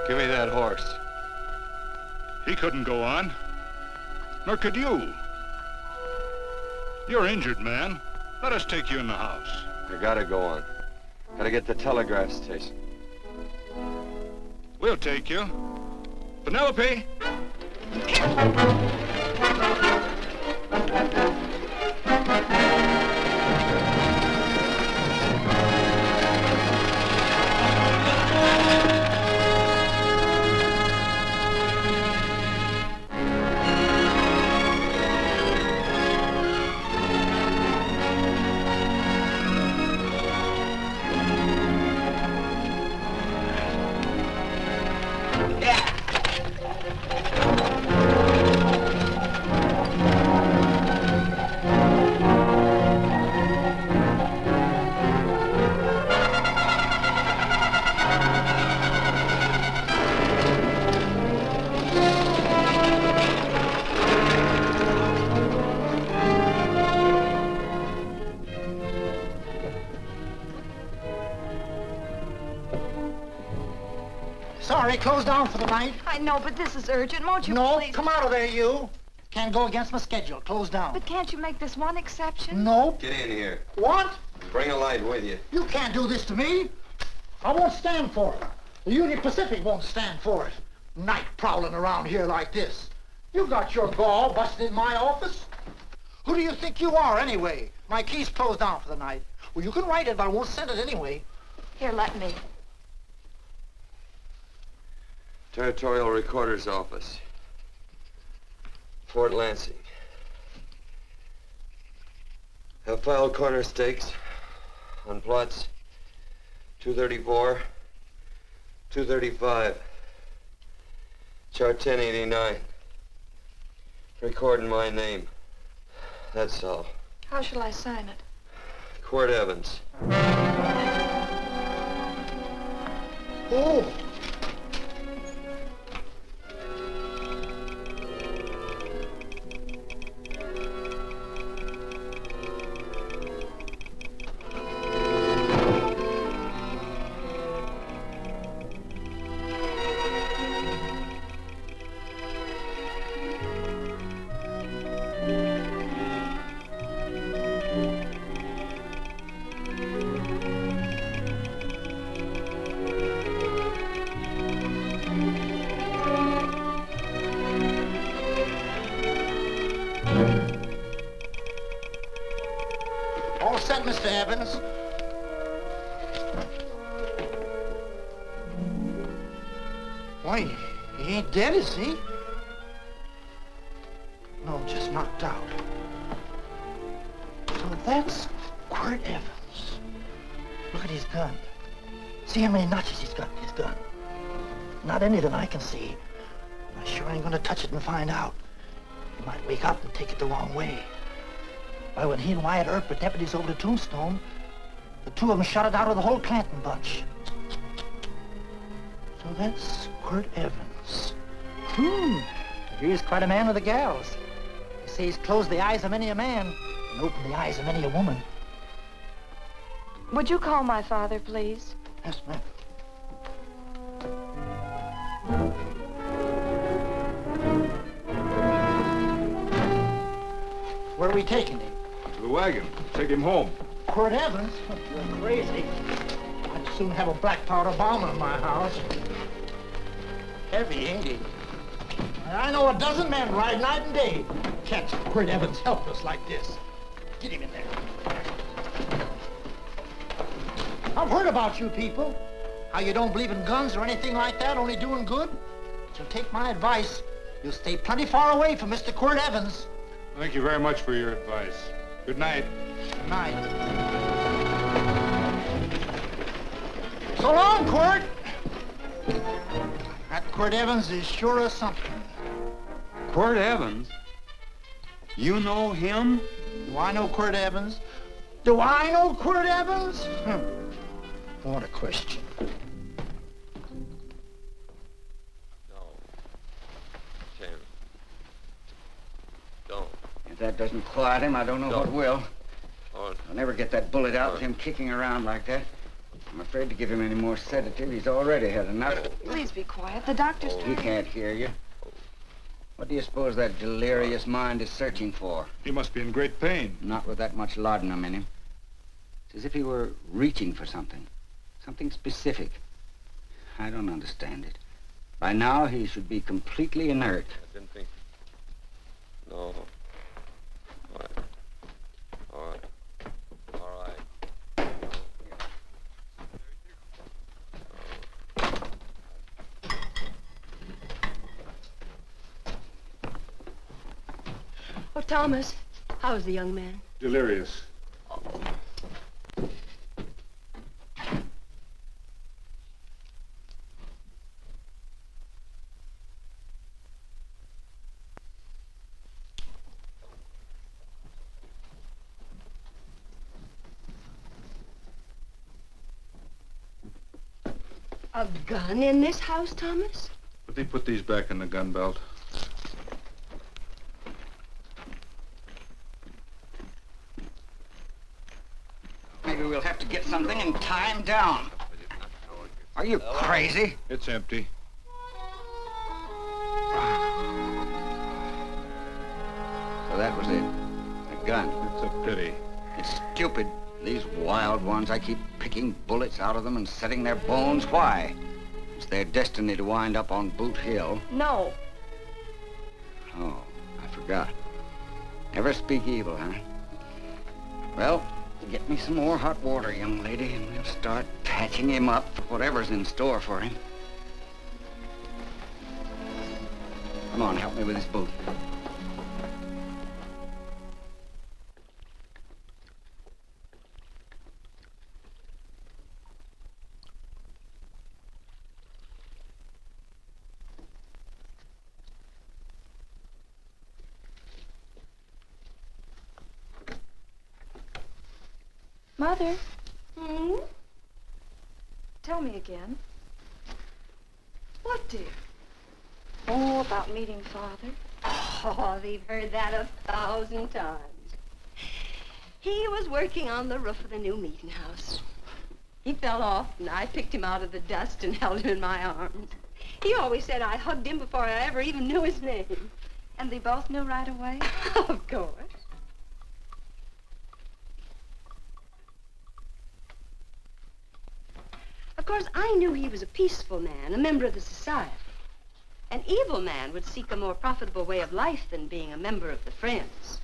Give me that horse. He couldn't go on. Nor could you. You're injured, man. Let us take you in the house. I gotta go on. Gotta get to the telegraph station. We'll take you. Penelope! Sorry, closed down for the night. I know, but this is urgent. Won't you No, please? come out of there, you. Can't go against my schedule. Closed down. But can't you make this one exception? Nope. Get in here. What? Bring a light with you. You can't do this to me. I won't stand for it. The Union Pacific won't stand for it. Night prowling around here like this. You got your gall busting in my office? Who do you think you are, anyway? My key's closed down for the night. Well, you can write it, but I won't send it anyway. Here, let me. Territorial Recorder's Office. Fort Lansing. Have filed corner stakes on plots 234, 235, chart 1089. Recording my name. That's all. How shall I sign it? Quirt Evans. Oh. All set, Mr. Evans. Why, he ain't dead, is he? No, just knocked out. So that's Quirt Evans. Look at his gun. See how many notches he's got in his gun. Not any that I can see. I sure ain't gonna touch it and find out. He might wake up and take it the wrong way. Why, when he and Wyatt Earp were deputies over to Tombstone, the two of them shot it out of the whole Clanton bunch. So that's Quirt Evans. He's quite a man with the gals. They say he's closed the eyes of many a man and opened the eyes of many a woman. Would you call my father, please? Yes, ma'am. Where are we taking him? To the wagon. Take him home. Quirt Evans? You're crazy. I'd soon have a black powder bomb in my house. Heavy, ain't he? I know a dozen men ride night and day. Catch Quirt Evans helpless like this. Get him in there. I've heard about you people. How you don't believe in guns or anything like that, only doing good. So take my advice. You'll stay plenty far away from Mr. Quirt Evans. Thank you very much for your advice. Good night. Good night. So long, Quirt. That Quirt Evans is sure a something. Quirt Evans? You know him? Do I know Quirt Evans? Do I know Quirt Evans? What a question. No. Tim. Don't. If that doesn't quiet him, I don't know what will. Oh, I'll never get that bullet out with him kicking around like that. I'm afraid to give him any more sedative. He's already had enough. Please be quiet. The doctor's He trying. can't hear you. What do you suppose that delirious mind is searching for? He must be in great pain. Not with that much laudanum in him. It's as if he were reaching for something. Something specific. I don't understand it. By now, he should be completely inert. I didn't think. No. All right. All right. All right. Oh, Thomas, how's the young man? Delirious. A gun in this house, Thomas? But they put these back in the gun belt. Maybe we'll have to get something and tie him down. Are you crazy? It's empty. So that was it. A gun. It's a pity. It's stupid. These wild ones, I keep picking bullets out of them and setting their bones. Why? It's their destiny to wind up on Boot Hill. No. Oh, I forgot. Never speak evil, huh? Well, get me some more hot water, young lady, and we'll start patching him up for whatever's in store for him. Come on, help me with this boot. Mother, Hmm? tell me again. What, dear? Oh, about meeting Father. Oh, they've heard that 1,000 times. He was working on the roof of the new meeting house. He fell off, and I picked him out of the dust and held him in my arms. He always said I hugged him before I ever even knew his name. And they both knew right away? Of course. Of course, I knew he was a peaceful man, a member of the society. An evil man would seek a more profitable way of life than being a member of the Friends.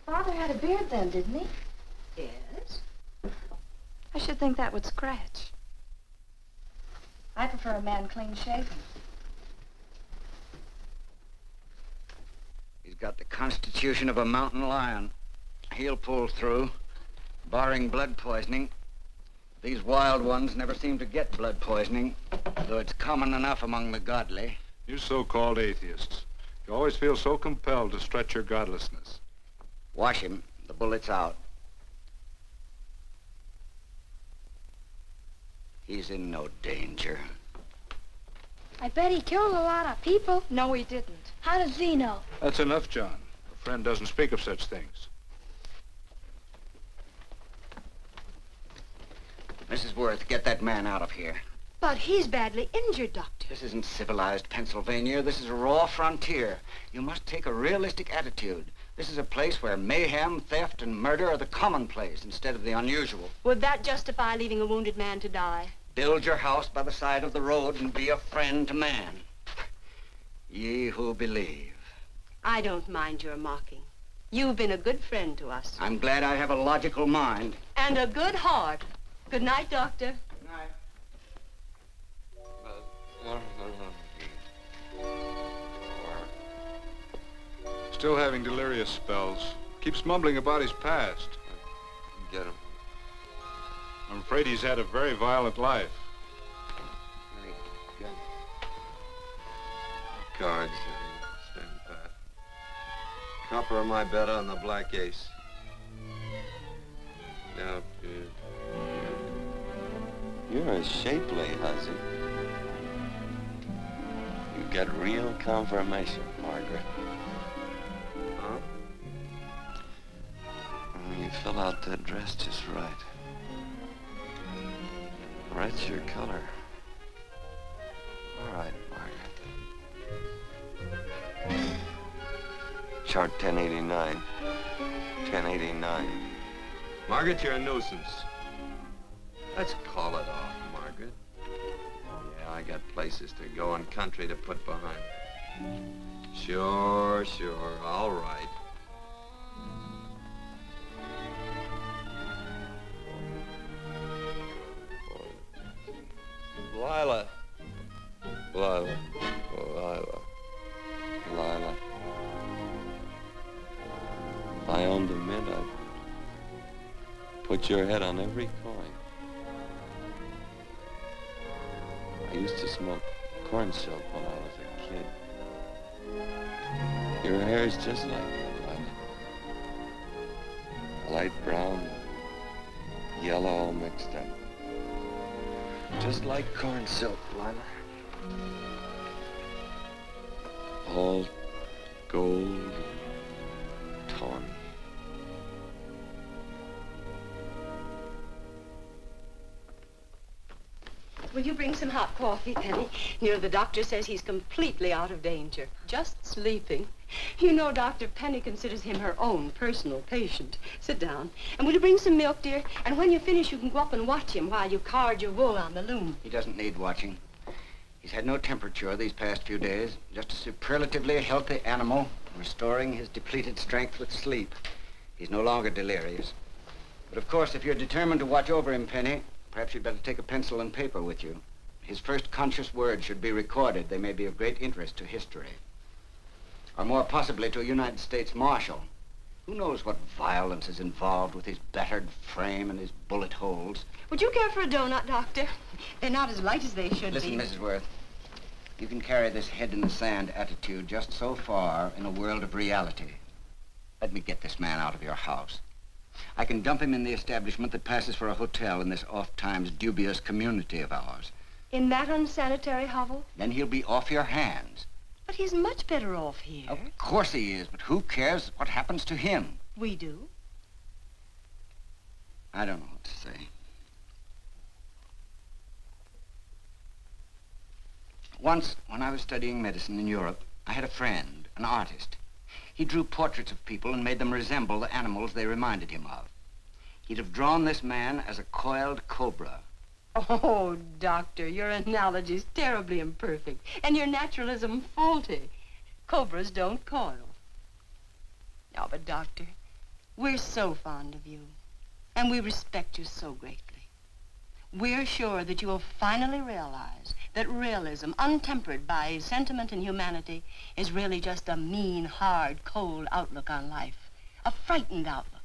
Father had a beard then, didn't he? Yes? I should think that would scratch. I prefer a man clean shaven. He's got the constitution of a mountain lion. He'll pull through, barring blood poisoning. These wild ones never seem to get blood poisoning, though it's common enough among the godly. You so-called atheists. You always feel so compelled to stretch your godlessness. Wash him. The bullet's out. He's in no danger. I bet he killed a lot of people. No, he didn't. How does he know? That's enough, John. A friend doesn't speak of such things. Mrs. Worth, get that man out of here. But he's badly injured, Doctor. This isn't civilized Pennsylvania. This is a raw frontier. You must take a realistic attitude. This is a place where mayhem, theft, and murder are the commonplace instead of the unusual. Would that justify leaving a wounded man to die? Build your house by the side of the road and be a friend to man. Ye who believe. I don't mind your mocking. You've been a good friend to us. I'm glad I have a logical mind. And a good heart. Good night, Doctor. Good night. Still having delirious spells. Keeps mumbling about his past. Get him. I'm afraid he's had a very violent life. Good. Cards. Stand pat. Copper on my bet on the black ace. Now, you're a shapely hussy. You got real confirmation, Margaret. Huh? You fill out that dress just right. Red's your color. All right, Margaret. Chart 1089. 1089. Margaret, you're a nuisance. Let's call it off, Margaret. Yeah, I got places to go and country to put behind me. Sure, all right. Lila. If I owned a mint, I'd put your head on every coin. I used to smoke corn silk when I was a kid. Your hair's just like it, Lila. Light brown, yellow all mixed up. Just like corn silk, Lila. All gold, tawny. Will you bring some hot coffee, Penny? You know, the doctor says he's completely out of danger. Just sleeping. You know, Dr. Penny considers him her own personal patient. Sit down. And will you bring some milk, dear? And when you finish, you can go up and watch him while you card your wool on the loom. He doesn't need watching. He's had no temperature these past few days. Just a superlatively healthy animal, restoring his depleted strength with sleep. He's no longer delirious. But of course, if you're determined to watch over him, Penny, perhaps you'd better take a pencil and paper with you. His first conscious words should be recorded. They may be of great interest to history. Or more possibly to a United States Marshal. Who knows what violence is involved with his battered frame and his bullet holes. Would you care for a donut, Doctor? They're not as light as they should Listen, be. Mrs. Worth. You can carry this head-in-the-sand attitude just so far in a world of reality. Let me get this man out of your house. I can dump him in the establishment that passes for a hotel in this oft-times dubious community of ours. In that unsanitary hovel? Then he'll be off your hands. But he's much better off here. Of course he is, but who cares what happens to him? We do. I don't know what to say. Once, when I was studying medicine in Europe, I had a friend, an artist. He drew portraits of people and made them resemble the animals they reminded him of. He'd have drawn this man as a coiled cobra. Oh, Doctor, your analogy's terribly imperfect, and your naturalism faulty. Cobras don't coil. No, but Doctor, we're so fond of you, and we respect you so greatly. We're sure that you will finally realize that realism, untempered by sentiment and humanity, is really just a mean, hard, cold outlook on life. A frightened outlook.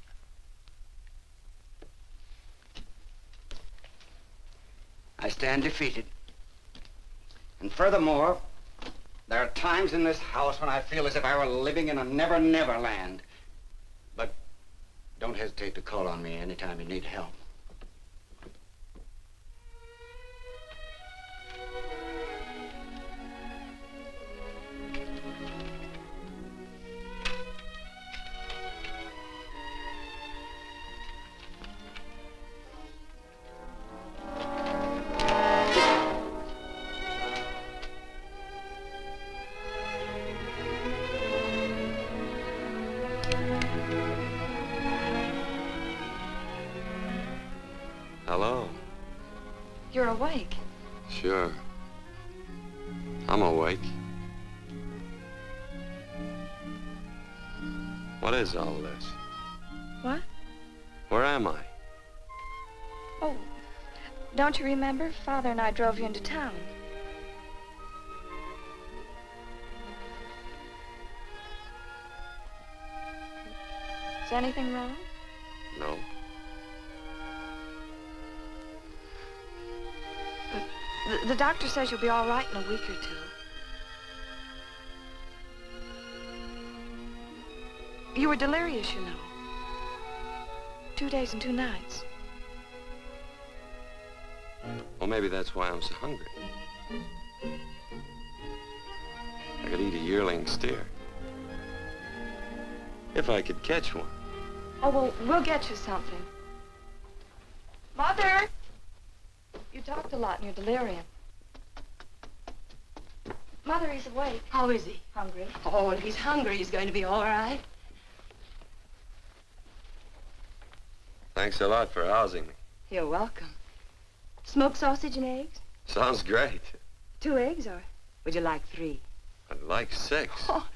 I stand defeated. And furthermore, there are times in this house when I feel as if I were living in a never-never land. But don't hesitate to call on me anytime you need help. Hello. You're awake. Sure. I'm awake. What is all this? What? Where am I? Oh, don't you remember? Father and I drove you into town. Is anything wrong? No. The doctor says you'll be all right in a week or two. You were delirious, you know. 2 days and 2 nights. Well, maybe that's why I'm so hungry. I could eat a yearling steer. If I could catch one. Oh, well, we'll get you something. Mother! You talked a lot in your delirium. Mother, he's awake. How is he? Hungry. Oh, if he's hungry, he's going to be all right. Thanks a lot for housing me. You're welcome. Smoked sausage and eggs? Sounds great. 2 eggs, or would you like 3? I'd like 6. Oh,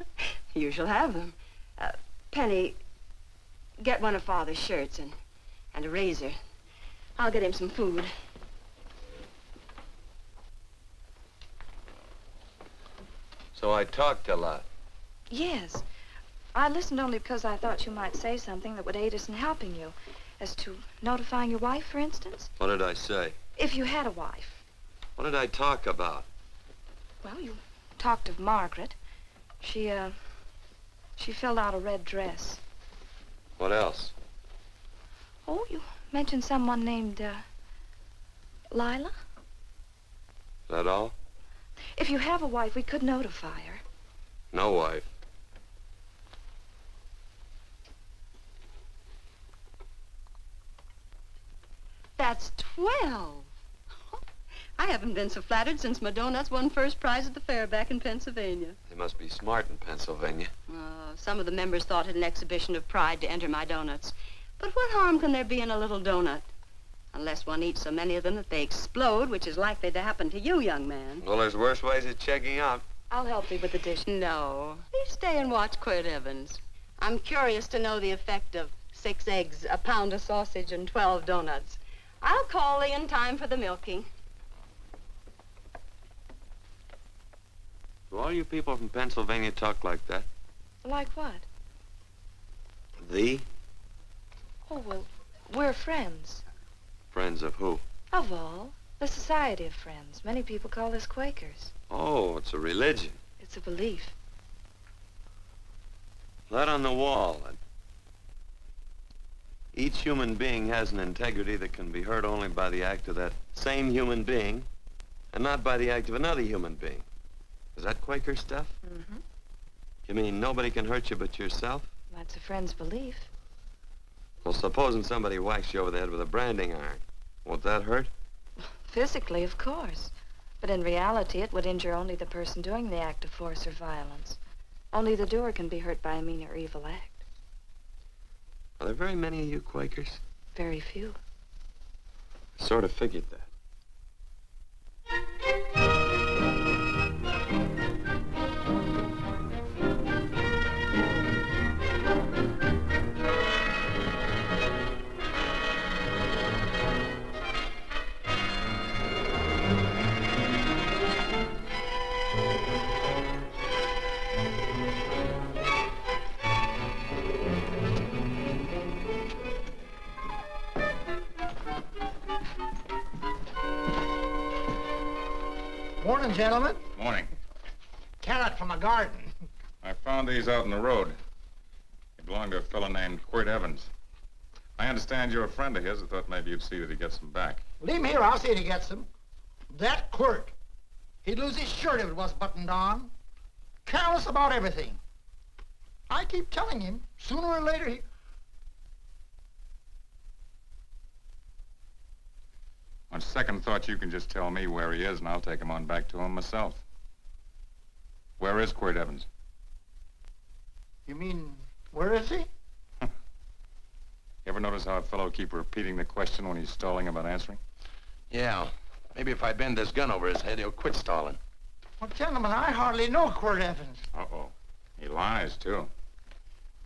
you shall have them. Penny, get one of Father's shirts and a razor. I'll get him some food. So I talked a lot. Yes. I listened only because I thought you might say something that would aid us in helping you. As to notifying your wife, for instance. What did I say? If you had a wife. What did I talk about? Well, you talked of Margaret. She filled out a red dress. What else? Oh, you mentioned someone named, Lila? Is that all? If you have a wife, we could notify her. No wife. That's 12. I haven't been so flattered since my donuts won first prize at the fair back in Pennsylvania. They must be smart in Pennsylvania. Some of the members thought it an exhibition of pride to enter my donuts. But what harm can there be in a little donut? Unless one eats so many of them that they explode, which is likely to happen to you, young man. Well, there's worse ways of checking out. I'll help you with the dish. No. You stay and watch Quirt Evans. I'm curious to know the effect of 6 eggs, a pound of sausage, and 12 donuts. I'll call thee in time for the milking. Do all you people from Pennsylvania talk like that? Like what? Thee? Oh, well, we're friends. Friends of who? Of all. The Society of Friends. Many people call us Quakers. Oh, it's a religion. It's a belief. That on the wall. Each human being has an integrity that can be hurt only by the act of that same human being, and not by the act of another human being. Is that Quaker stuff? Mm-hmm. You mean nobody can hurt you but yourself? That's a friend's belief. Well, supposing somebody whacks you over the head with a branding iron. Won't that hurt? Physically, of course. But in reality, it would injure only the person doing the act of force or violence. Only the doer can be hurt by a mean or evil act. Are there very many of you Quakers? Very few. I sort of figured that. Morning, gentlemen. Morning. Carrot from a garden. I found these out in the road. They belong to a fellow named Quirt Evans. I understand you're a friend of his. I thought maybe you'd see that he gets them back. Leave him here, I'll see if he gets them. That Quirt. He'd lose his shirt if it was buttoned on. Careless about everything. I keep telling him, sooner or later he... On second thought, you can just tell me where he is, and I'll take him on back to him myself. Where is Quirt Evans? You mean, where is he? You ever notice how a fellow keep repeating the question when he's stalling about answering? Yeah. Maybe if I bend this gun over his head, he'll quit stalling. Well, gentlemen, I hardly know Quirt Evans. Uh-oh. He lies, too.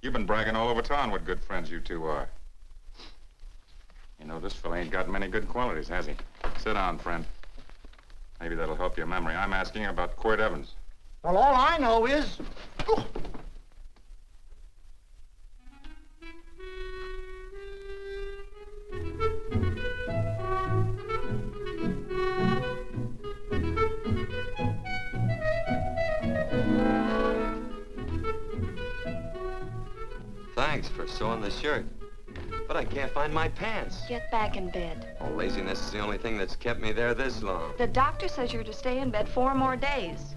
You've been bragging all over town what good friends you two are. You know, this fella ain't got many good qualities, has he? Sit down, friend. Maybe that'll help your memory. I'm asking about Quirt Evans. Well, all I know is... Oh. Thanks for sewing the shirt. But I can't find my pants. Get back in bed. Oh, laziness is the only thing that's kept me there this long. The doctor says you're to stay in bed 4 more days.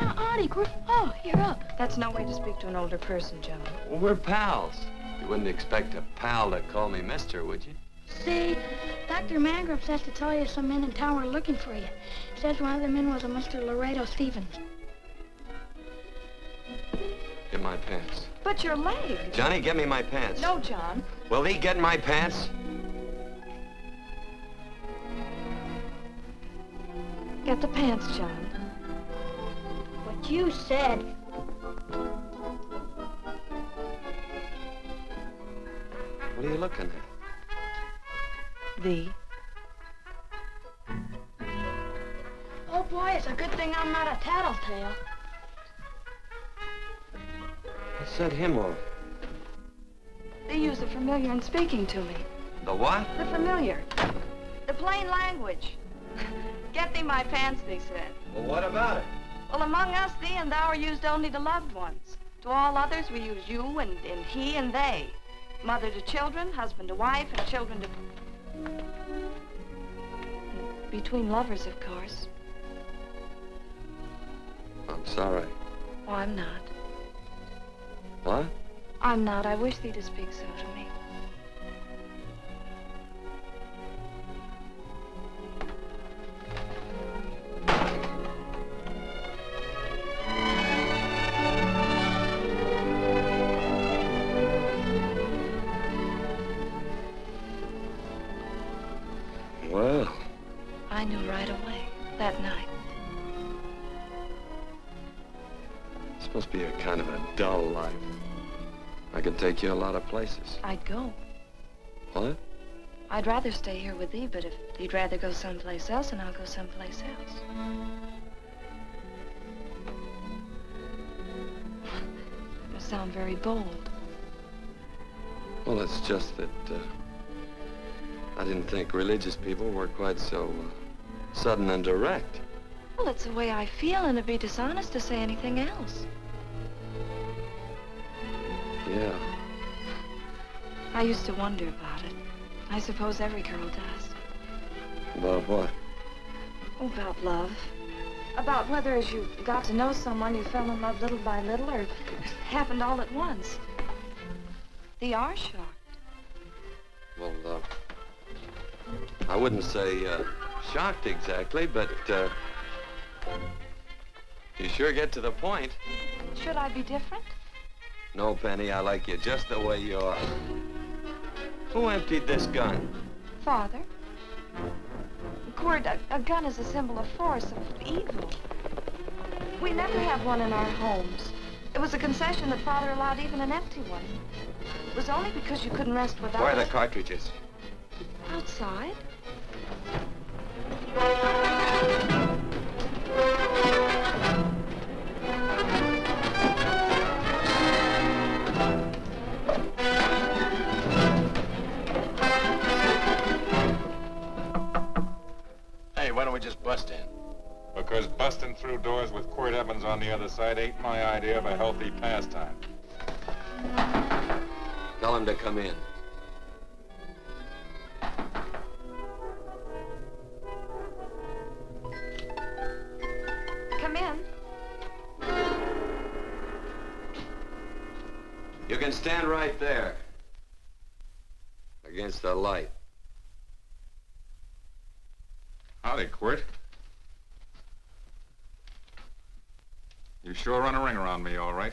Auntie, oh, you're up. That's no way to speak to an older person, Joan. Well, we're pals. You wouldn't expect a pal to call me mister, would you? Say, Dr. Mangrove says to tell you some men in town were looking for you. Says one of the men was a Mr. Laredo Stevens. Get my pants. But your leg. Johnny, get me my pants. No, John. Will he get my pants? Get the pants, John. What you said. What are you looking at? Thee. Oh, boy, it's a good thing I'm not a tattletale. What set him off? They use the familiar in speaking to me. The what? The familiar. The plain language. Get thee my pants, they said. Well, what about it? Well, among us, thee and thou are used only to loved ones. To all others, we use you and he and they. Mother to children, husband to wife, and children to... Between lovers, of course. I'm sorry. Oh, I'm not. What? I'm not. I wish thee to speak so to me. Well. I knew right away, that night. This must be a kind of a dull life. I can take you a lot of places. I'd go. What? I'd rather stay here with thee, but if you'd rather go someplace else, then I'll go someplace else. You sound very bold. Well, it's just that, I didn't think religious people were quite so, sudden and direct. Well, it's the way I feel, and it'd be dishonest to say anything else. Yeah. I used to wonder about it. I suppose every girl does. About what? Oh, about love. About whether as you got to know someone, you fell in love little by little, or it happened all at once. They are shocked. Well, I wouldn't say, shocked exactly, but, you sure get to the point. Should I be different? No, Penny, I like you just the way you are. Who emptied this gun? Father. Cord, a gun is a symbol of force, of evil. We never have one in our homes. It was a concession that Father allowed even an empty one. It was only because you couldn't rest without Where are the it. cartridges? Outside. Hey, why don't we just bust in? Because busting through doors with Quirt Evans on the other side ain't my idea of a healthy pastime. Tell him to come in. Come in. You can stand right there. Against the light. Howdy, Quirt. You sure run a ring around me, all right.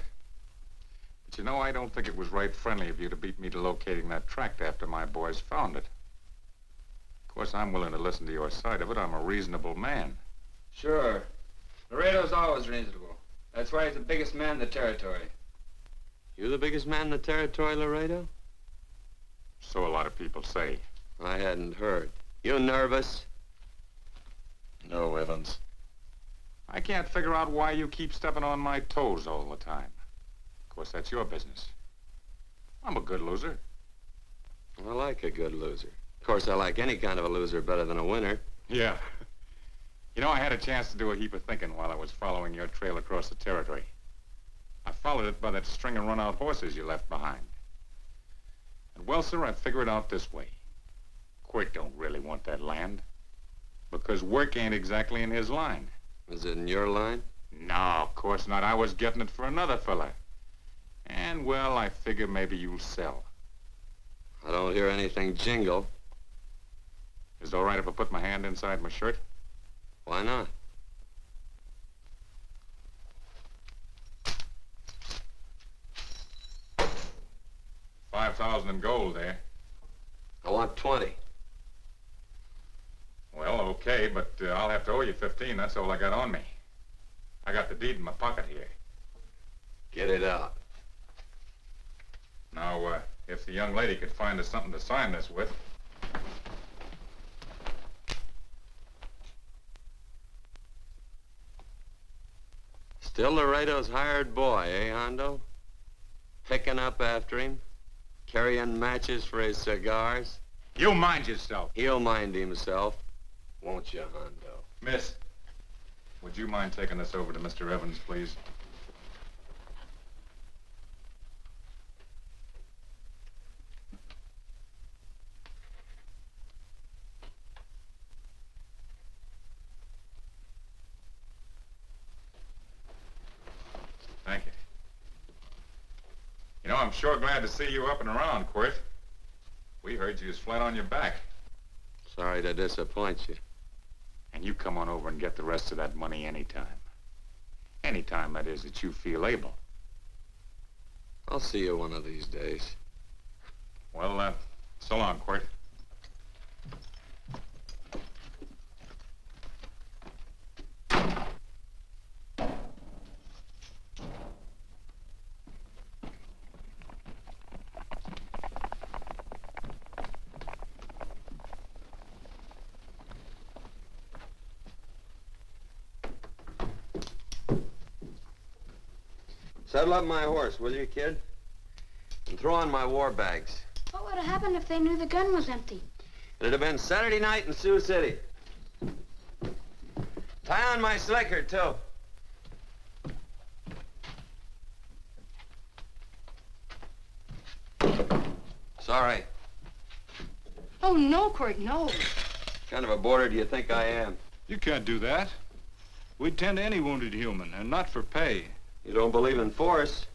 But you know, I don't think it was right friendly of you to beat me to locating that tract after my boys found it. Of course, I'm willing to listen to your side of it. I'm a reasonable man. Sure. Laredo's always reasonable. That's why he's the biggest man in the territory. You the biggest man in the territory, Laredo? So a lot of people say. I hadn't heard. You nervous? No, Evans. I can't figure out why you keep stepping on my toes all the time. Of course, that's your business. I'm a good loser. I like a good loser. Of course, I like any kind of a loser better than a winner. Yeah. You know, I had a chance to do a heap of thinking while I was following your trail across the territory. I followed it by that string of run-out horses you left behind. And, well, sir, I figure it out this way. Quirt don't really want that land. Because work ain't exactly in his line. Is it in your line? No, of course not. I was getting it for another fella. And, well, I figure maybe you'll sell. I don't hear anything jingle. Is it all right if I put my hand inside my shirt? Why not? $5,000 in gold there. I want 20. Well, okay, but I'll have to owe you 15. That's all I got on me. I got the deed in my pocket here. Get it out. Now, if the young lady could find us something to sign this with. Still Laredo's hired boy, eh, Hondo? Picking up after him, carrying matches for his cigars. You mind yourself. He'll mind himself, won't you, Hondo? Miss, would you mind taking this over to Mr. Evans, please? Thank you. You know, I'm sure glad to see you up and around, Quirt. We heard you was flat on your back. Sorry to disappoint you. And you come on over and get the rest of that money anytime. Anytime, that is, that you feel able. I'll see you one of these days. Well, so long, Quirt. Saddle up my horse, will you, kid? And throw on my war bags. What would have happened if they knew the gun was empty? It'd have been Saturday night in Sioux City. Tie on my slicker, too. Sorry. Oh, no, Quirt, no. What kind of a boarder do you think I am? You can't do that. We'd tend to any wounded human, and not for pay. You don't believe in force,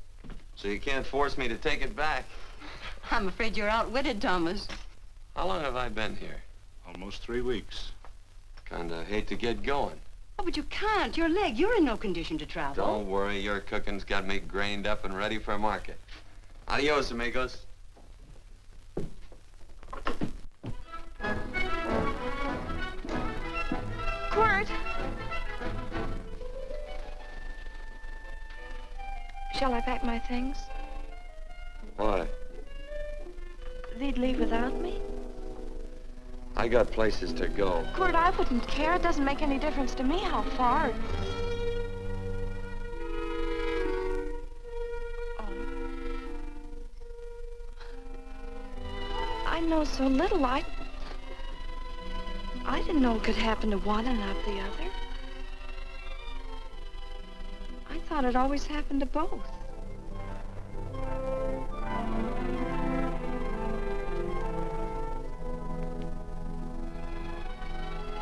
so you can't force me to take it back. I'm afraid you're outwitted, Thomas. How long have I been here? Almost 3 weeks. Kinda hate to get going. Oh, but you can't. Your leg, you're in no condition to travel. Don't worry, your cooking's got me grained up and ready for market. Adios, amigos. Quirt! Shall I pack my things? Why? They'd leave without me? I got places to go. Quirt, I wouldn't care. It doesn't make any difference to me how far. Oh. I know so little. I didn't know it could happen to one and not the other. I thought it always happened to both.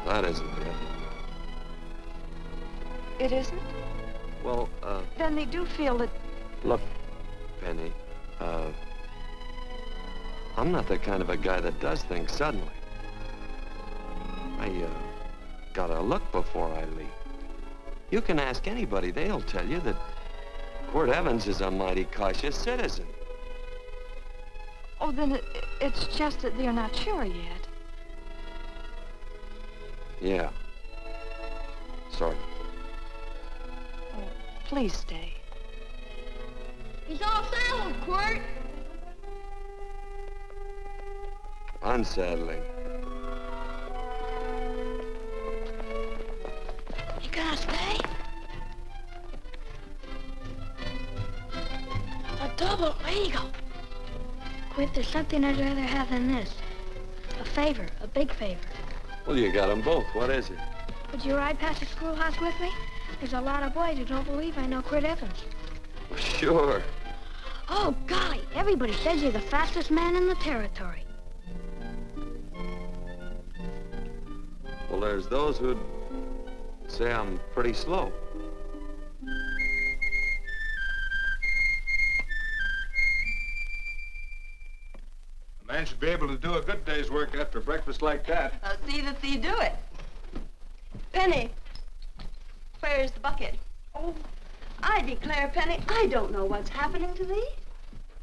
That isn't it. It isn't? Well, Then they do feel that... look, Penny, I'm not the kind of a guy that does things suddenly. I, gotta look before I leave. You can ask anybody, they'll tell you that Quirt Evans is a mighty cautious citizen. Oh, then it's just that they're not sure yet. Yeah. Sort of. Oh, please stay. He's all settled, Quirt. Unsettling. You gonna stay? A double eagle. Quit, there's something I'd rather have than this. A favor, a big favor. Well, you got them both. What is it? Would you ride past the schoolhouse with me? There's a lot of boys who don't believe I know Quirt Evans. Sure. Oh, golly, everybody says you're the fastest man in the territory. Well, there's those who'd say I'm pretty slow. Man should be able to do a good day's work after breakfast like that. I'll see that you do it. Penny, where's the bucket? Oh, I declare, Penny, I don't know what's happening to thee.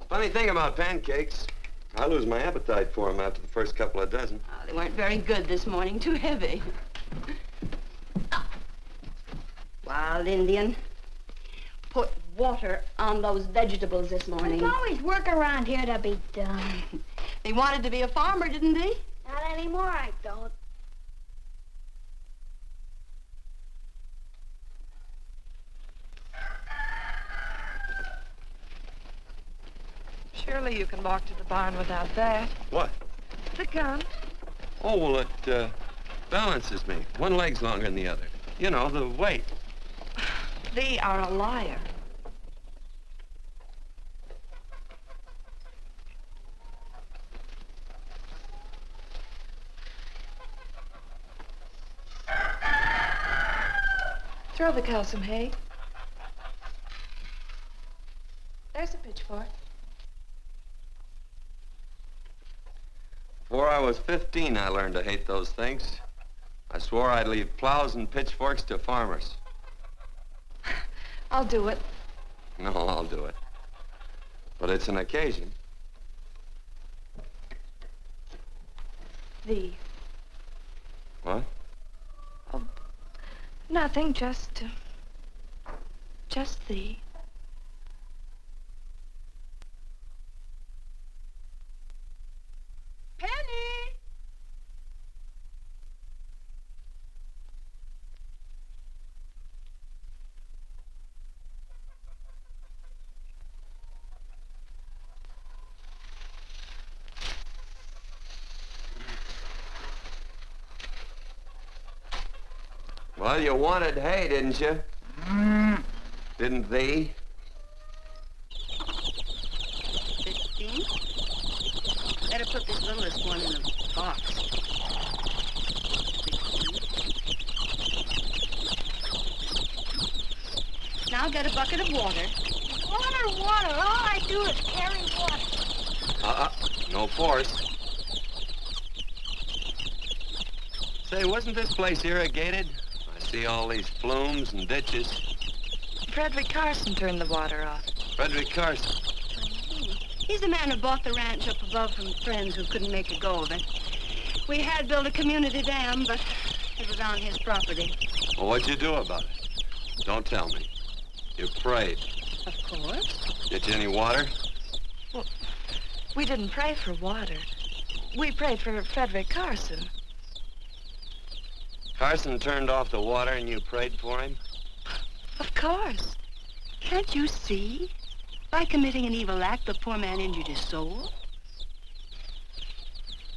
Funny thing about pancakes, I lose my appetite for them after the first couple of dozen. Oh, they weren't very good this morning, too heavy. Wild Indian, put water on those vegetables this morning. There's always work around here to be done. He wanted to be a farmer, didn't he? Not anymore, I don't. Surely you can walk to the barn without that. What? The gun. Oh, well, it balances me. One leg's longer than the other. You know, the weight. Thee are a liar. Throw the cow some hay. There's a pitchfork. Before I was 15, I learned to hate those things. I swore I'd leave plows and pitchforks to farmers. I'll do it. No, I'll do it. But it's an occasion. Thee. What? Nothing, just thee. Penny! Well, you wanted hay, didn't you? Didn't thee? 15? Better put this littlest one in a box. 16. Now get a bucket of water. Water, water. All I do is carry water. No force. Say, wasn't this place irrigated? I see all these flumes and ditches. Frederick Carson turned the water off. Frederick Carson. He's the man who bought the ranch up above from friends who couldn't make a go of it. We had built a community dam, but it was on his property. Well, what'd you do about it? Don't tell me. You prayed. Of course. Get you any water? Well, we didn't pray for water. We prayed for Frederick Carson. Carson turned off the water and you prayed for him? Of course. Can't you see? By committing an evil act, the poor man injured his soul.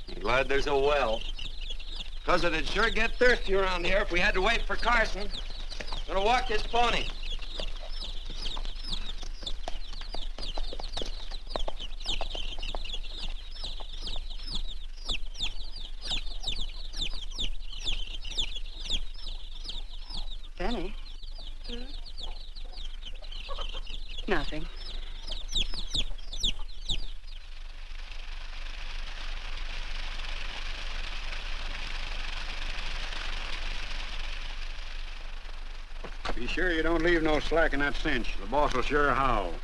I'm glad there's a well. Because it'd sure get thirsty around here if we had to wait for Carson. Gonna walk his pony. Benny? Nothing. Be sure you don't leave no slack in that cinch. The boss will sure howl.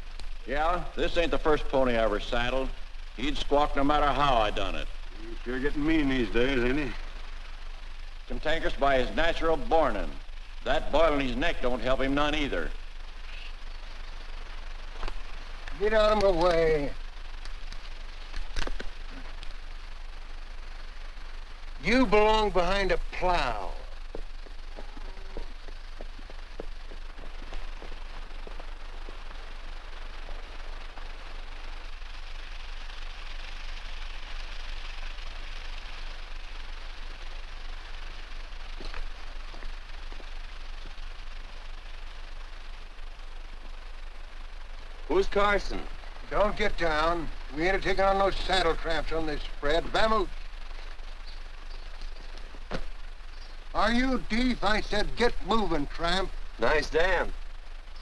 Yeah, this ain't the first pony I ever saddled. He'd squawk no matter how I done it. He's sure getting mean these days, ain't he? Cantankerous by his natural bornin'. That boil in his neck don't help him none either. Get out of my way. You belong behind a plow. Who's Carson? Don't get down. We ain't taking on no saddle traps on this spread. Vamoose. Are you deef? I said get moving, tramp. Nice dam.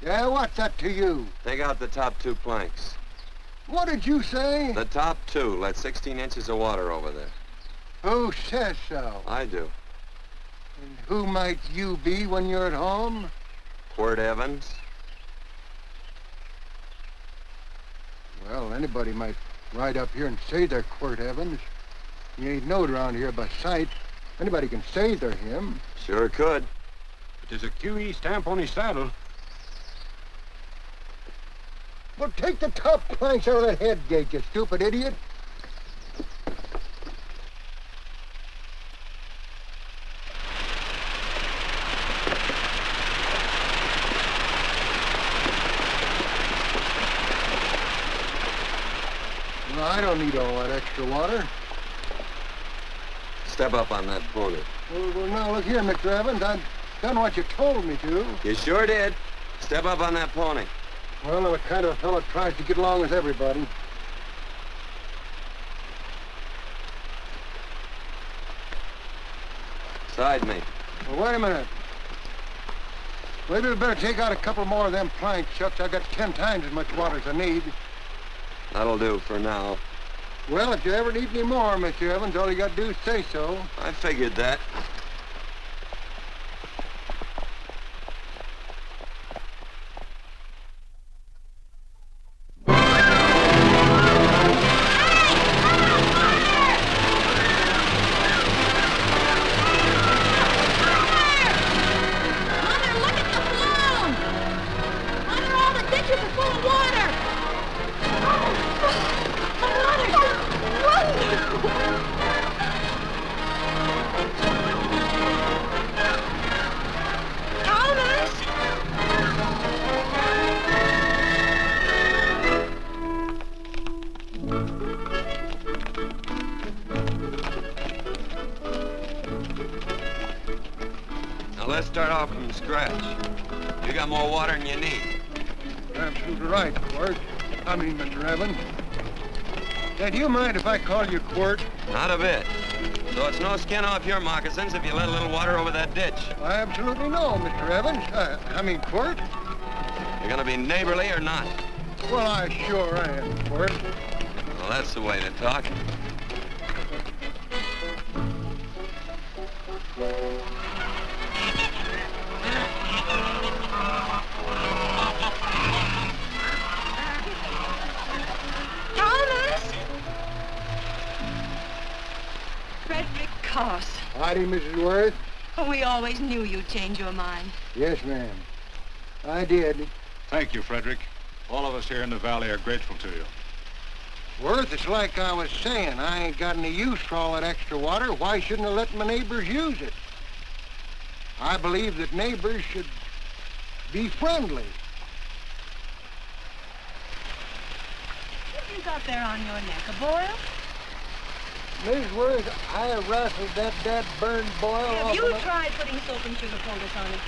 Yeah, what's that to you? Take out the top two planks. What did you say? The top two let 16 inches of water over there. Who says so? I do. And who might you be when you're at home? Quirt Evans. Well, anybody might ride up here and say they're Quirt Evans. He ain't knowed around here by sight. Anybody can say they're him. Sure could. But there's a QE stamp on his saddle. Well, take the top planks out of that head gate, you stupid idiot. Well, I don't need all that extra water. Step up on that pony. Well, now, look here, Mr. Evans. I've done what you told me to. You sure did. Step up on that pony. Well, I'm the kind of fellow tries to get along with everybody. Side me. Well, wait a minute. Maybe we better take out a couple more of them planks, Shucks. I got 10 times as much water as I need. That'll do for now. Well, if you ever need any more, Mr. Evans, all you got to do is say so. I figured that. Now let's start off from scratch. You got more water than you need. You're absolutely right, Quirt. Mr. Evans. Hey, do you mind if I call you Quirt? Not a bit. So it's no skin off your moccasins if you let a little water over that ditch. I absolutely know, Mr. Evans. Quirt. You're gonna be neighborly or not? Well, I sure am, Quirt. Well, that's the way to talk. Frederick Carson. Howdy, Mrs. Worth. Oh, we always knew you'd change your mind. Yes, ma'am. I did. Thank you, Frederick. All of us here in the valley are grateful to you. Worth, it's like I was saying. I ain't got any use for all that extra water. Why shouldn't I let my neighbors use it? I believe that neighbors should be friendly. What you got there on your neck, a boil? Miss Worth, I rustled that burned boil Have off you of my... tried putting soap and sugar poultice on it?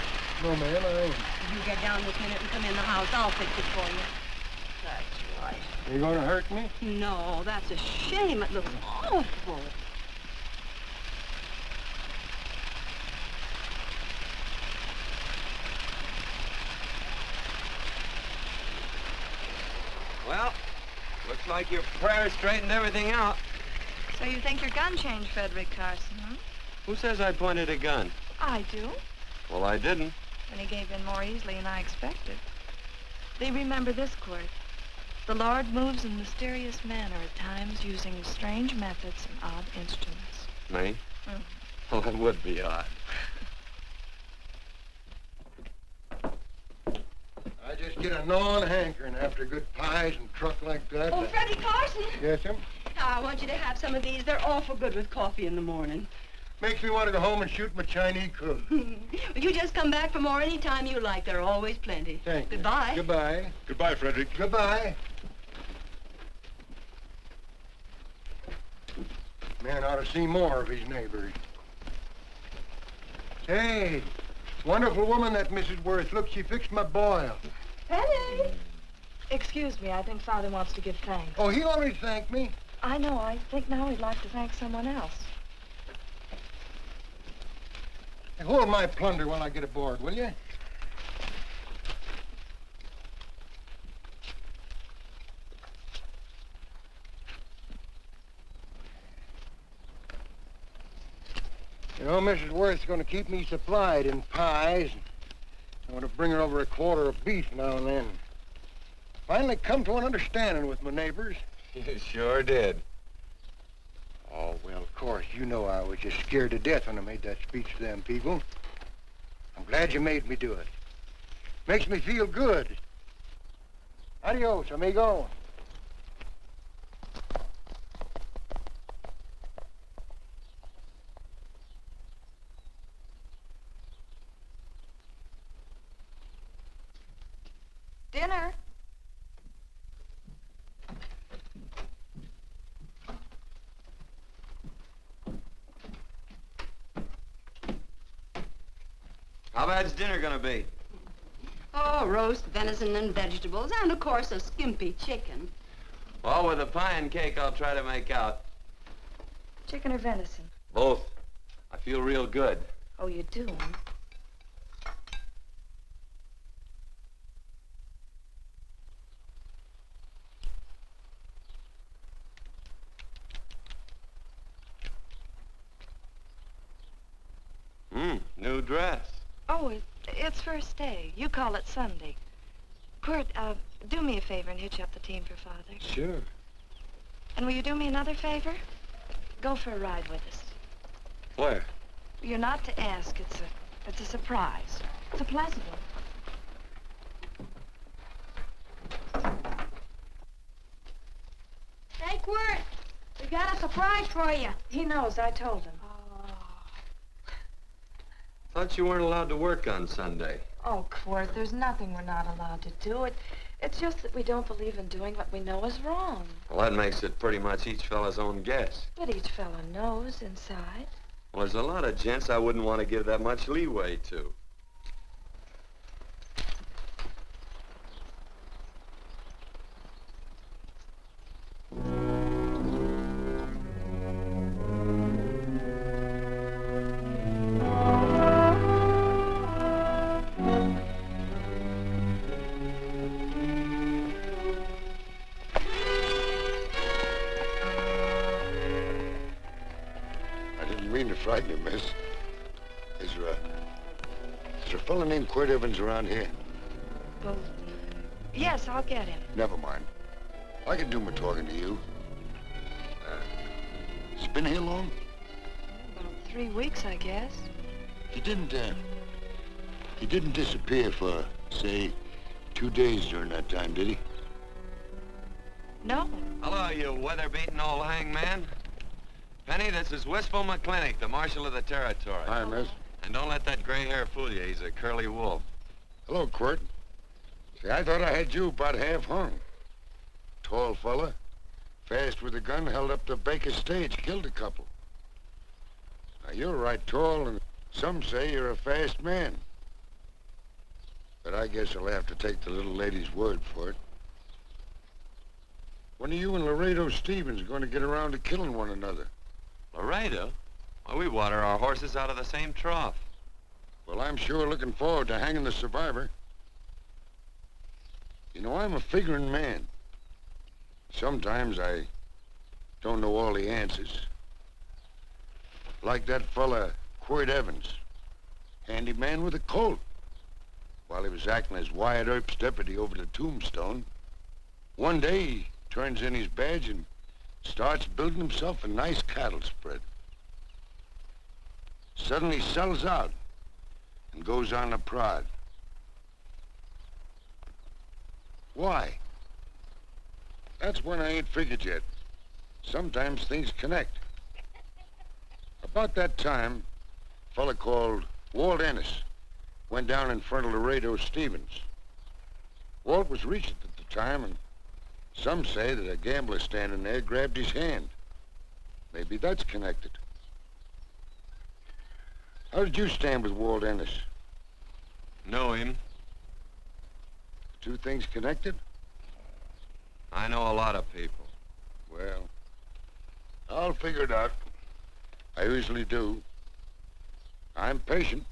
No, ma'am, I ain't. If you get down this minute and come in the house, I'll fix it for you. That's right. You gonna hurt me? No, that's a shame. It looks awful. Well, looks like your prayer straightened everything out. So you think your gun changed, Frederick Carson, huh? Who says I pointed a gun? I do. Well, I didn't. And he gave in more easily than I expected. They remember this, Quirt. The Lord moves in mysterious manner at times using strange methods and odd instruments. Me? Mhm. Well, that would be odd. I just get a gnawing hankering after good pies and truck like that. Oh, Freddie Carson. Yes, ma'am? I want you to have some of these. They're awful good with coffee in the morning. Makes me want to go home and shoot my Chinese cook. You just come back for more any time you like. There are always plenty. Thank you. Goodbye. Goodbye. Goodbye, Frederick. Goodbye. Man ought to see more of his neighbors. Hey, wonderful woman, that Mrs. Worth. Look, she fixed my boil. Penny. Excuse me, I think Father wants to give thanks. Oh, he already thanked me. I know. I think now he'd like to thank someone else. Hey, hold my plunder while I get aboard, will you? You know, Mrs. Worth's going to keep me supplied in pies. I want to bring her over a quarter of beef now and then. Finally come to an understanding with my neighbors. You sure did. Oh, well, of course, you know I was just scared to death when I made that speech to them people. I'm glad you made me do it. Makes me feel good. Adios, amigo. Dinner. How bad's dinner gonna be? Oh, roast venison and vegetables, and of course a skimpy chicken. Well, with a pie and cake, I'll try to make out. Chicken or venison? Both. I feel real good. Oh, you do? New dress. Oh, it's first day. You call it Sunday. Quirt, do me a favor and hitch up the team for Father. Sure. And will you do me another favor? Go for a ride with us. Where? You're not to ask. It's a surprise. It's a pleasant one. Hey, Quirt, we got a surprise for you. He knows. I told him. Thought you weren't allowed to work on Sunday. Oh, Quirt, there's nothing we're not allowed to do. It's just that we don't believe in doing what we know is wrong. Well, that makes it pretty much each fella's own guess. But each fella knows inside. Well, there's a lot of gents I wouldn't want to give that much leeway to. Frighten you, miss. Is there a fella named Quirt Evans around here? Well, yes, I'll get him. Never mind. I can do my talking to you. He's been here long? About 3 weeks, I guess. He didn't disappear for, say, 2 days during that time, did he? No. Hello, you weather-beaten old hangman. Penny, this is Wistful McClintock, the Marshal of the Territory. Hi, miss. And don't let that gray hair fool you. He's a curly wolf. Hello, Quirt. See, I thought I had you about half hung. Tall fella, fast with a gun, held up the Baker stage, killed a couple. Now, you're right tall, and some say you're a fast man. But I guess I'll have to take the little lady's word for it. When are you and Laredo Stevens going to get around to killing one another? Laredo? Well, we water our horses out of the same trough. Well, I'm sure looking forward to hanging the survivor. You know, I'm a figuring man. Sometimes I don't know all the answers. Like that fella, Quirt Evans. Handyman with a Colt. While he was acting as Wyatt Earp's deputy over the Tombstone, one day he turns in his badge and starts building himself a nice cattle spread. Suddenly sells out and goes on a prod. Why? That's when I ain't figured yet. Sometimes things connect. About that time, a fella called Walt Ennis went down in front of Laredo Stevens. Walt was Regent at the time, and some say that a gambler standing there grabbed his hand. Maybe that's connected. How did you stand with Walt Ennis? Know him. Two things connected? I know a lot of people. Well, I'll figure it out. I usually do. I'm patient.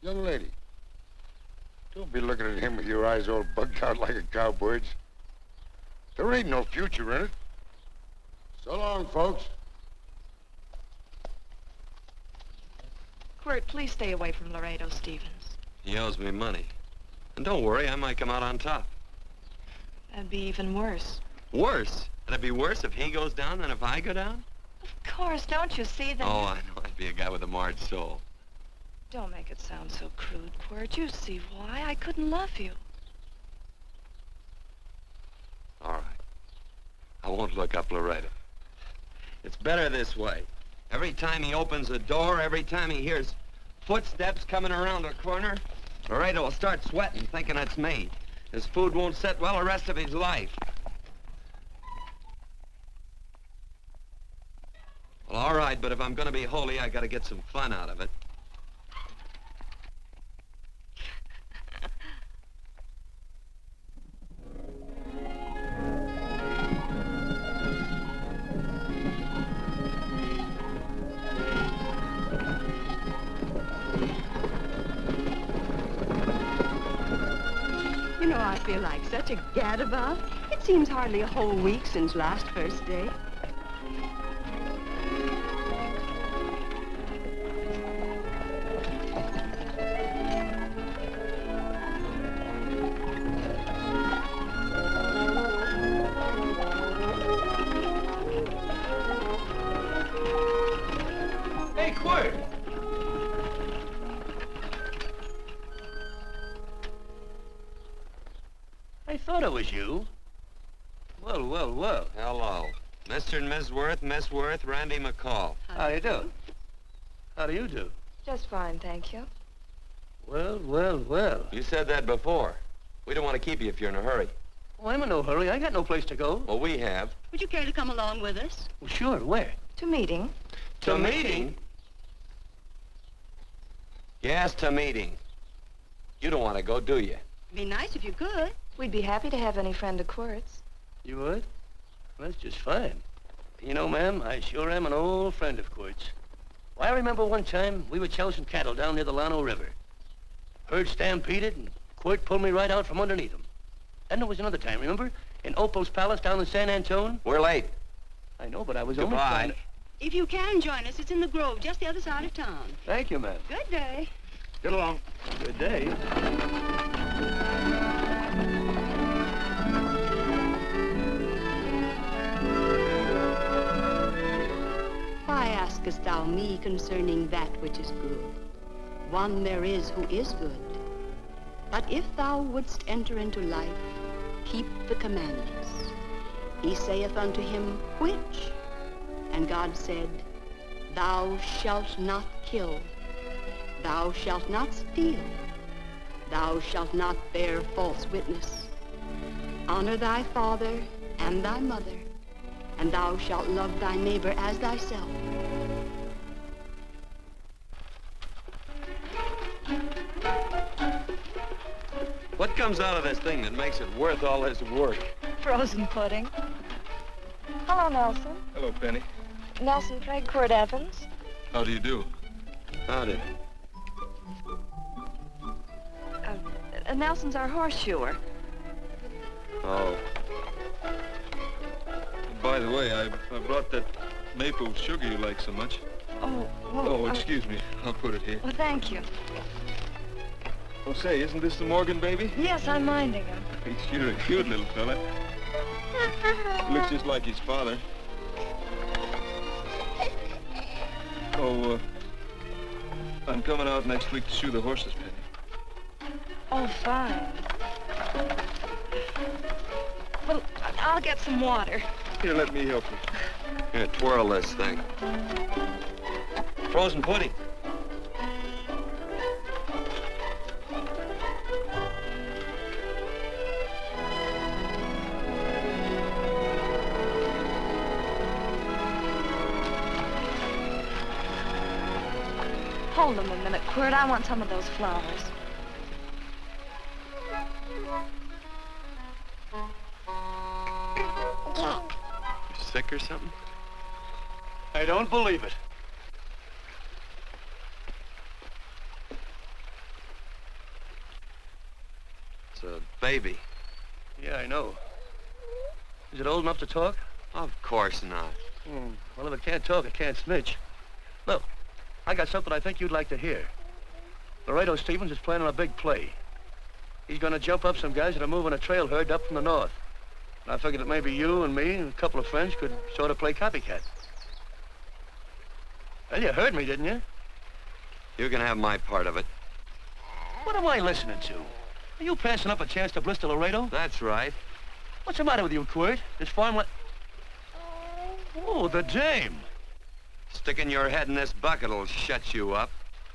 Young lady, don't be looking at him with your eyes all bugged out like a cowbird's. There ain't no future in it. So long, folks. Quirt, please stay away from Laredo Stevens. He owes me money. And don't worry, I might come out on top. That'd be even worse. Worse? It'd be worse if he goes down than if I go down? Of course, don't you see that? Oh, I know. I'd be a guy with a marred soul. Don't make it sound so crude, Quirt. You see why I couldn't love you. All right. I won't look up Laredo. It's better this way. Every time he opens a door, every time he hears footsteps coming around a corner, Laredo will start sweating, thinking it's me. His food won't sit well the rest of his life. Well, all right, but if I'm gonna be holy, I gotta get some fun out of it. You know, I feel like such a gadabout. It seems hardly a whole week since last first day. Hey, Quirt! I thought it was you. Well, well, well. Hello. Mr. and Miss Worth, Randy McCall. How do you do? How do you do? Just fine, thank you. Well, well, well. You said that before. We don't want to keep you if you're in a hurry. Oh, I'm in no hurry. I got no place to go. Well, we have. Would you care to come along with us? Well, sure. Where? To meeting. To meeting? Yes, to meeting. You don't want to go, do you? Be nice if you could. We'd be happy to have any friend of Quirt's. You would? Well, that's just fine. You know, ma'am, I sure am an old friend of Quirt's. Well, I remember one time we were chousing cattle down near the Llano River. Herd stampeded, and Quirt pulled me right out from underneath him. Then there was another time, remember? In Opal's Palace down in San Antone? We're late. I know, but I was only Goodbye. trying to... If you can join us, it's in the Grove, just the other side of town. Thank you, ma'am. Good day. Get along. Good day. Why askest thou me concerning that which is good? One there is who is good. But if thou wouldst enter into life, keep the commandments. He saith unto him, which? And God said, thou shalt not kill. Thou shalt not steal. Thou shalt not bear false witness. Honor thy father and thy mother, and thou shalt love thy neighbor as thyself. What comes out of this thing that makes it worth all this work? Frozen pudding. Hello, Nelson. Hello, Penny. Nelson Craig, Quirt Evans. How do you do? Howdy. Nelson's our horseshoer. Oh. By the way, I brought that maple sugar you like so much. Oh, well, Oh, excuse me. I'll put it here. Well, thank you. Oh, say, isn't this the Morgan baby? Yes, I'm minding him. He's sure a cute little fella. Looks just like his father. Oh, I'm coming out next week to shoe the horses, Penny. Oh, fine. Well, I'll get some water. Here, let me help you. Here, twirl this thing. Frozen pudding. Hold them a minute, Quirt. I want some of those flowers. You sick or something? I don't believe it. It's a baby. Yeah, I know. Is it old enough to talk? Of course not. Well, if it can't talk, it can't snitch. Look, I got something I think you'd like to hear. Laredo Stevens is planning a big play. He's gonna jump up some guys that are moving a trail herd up from the north. And I figured that maybe you and me and a couple of friends could sort of play copycat. Well, you heard me, didn't you? You can have my part of it. What am I listening to? Are you passing up a chance to blister Laredo? That's right. What's the matter with you, Quirt? This farmland... Oh, the dame. Sticking your head in this bucket'll shut you up.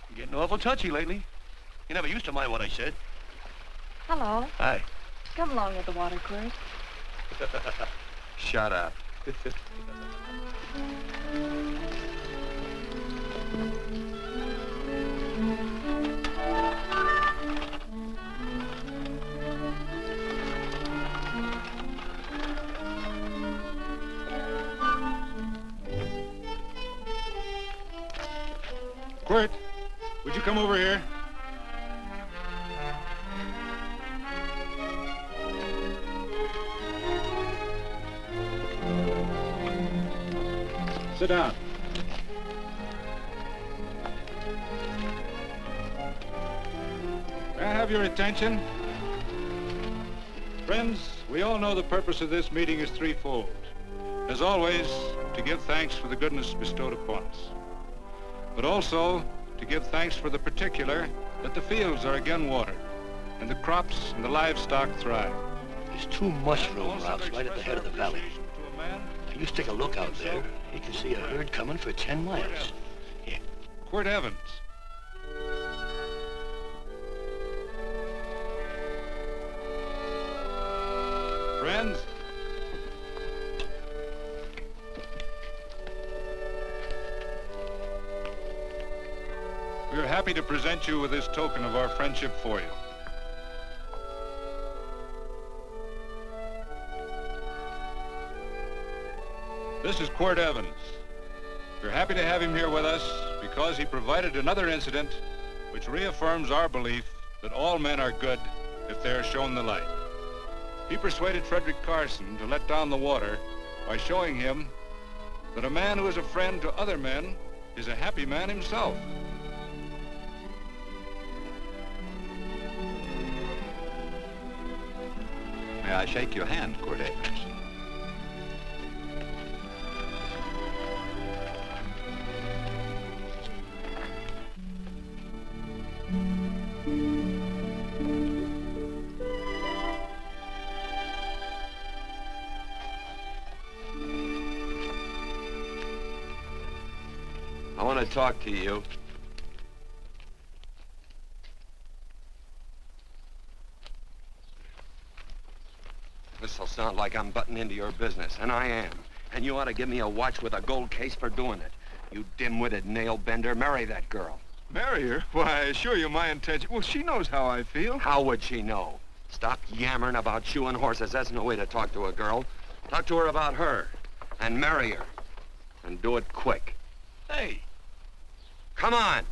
You're getting awful touchy lately. You never used to mind what I said. Hello. Hi. Come along with the water, Quirt. Shut up. Quirt, would you come over here? Sit down. May I have your attention? Friends, we all know the purpose of this meeting is threefold. As always, to give thanks for the goodness bestowed upon us, but also to give thanks for the particular that the fields are again watered and the crops and the livestock thrive. There's 2 mushroom routes right at the head of the valley. If you stick a look out there, you can see a herd coming for 10 miles. Here. Quirt Evans. Friends, we are happy to present you with this token of our friendship for you. This is Quirt Evans. We're happy to have him here with us because he provided another incident which reaffirms our belief that all men are good if they are shown the light. He persuaded Frederick Carson to let down the water by showing him that a man who is a friend to other men is a happy man himself. May I shake your hand, Quirt Evans? I want to talk to you. This'll sound like I'm butting into your business, and I am. And you ought to give me a watch with a gold case for doing it. You dim-witted nail-bender, marry that girl. Marry her? Why, I assure you my intention... Well, she knows how I feel. How would she know? Stop yammering about shoeing horses. That's no way to talk to a girl. Talk to her about her, and marry her. And do it quick. Hey. Come on.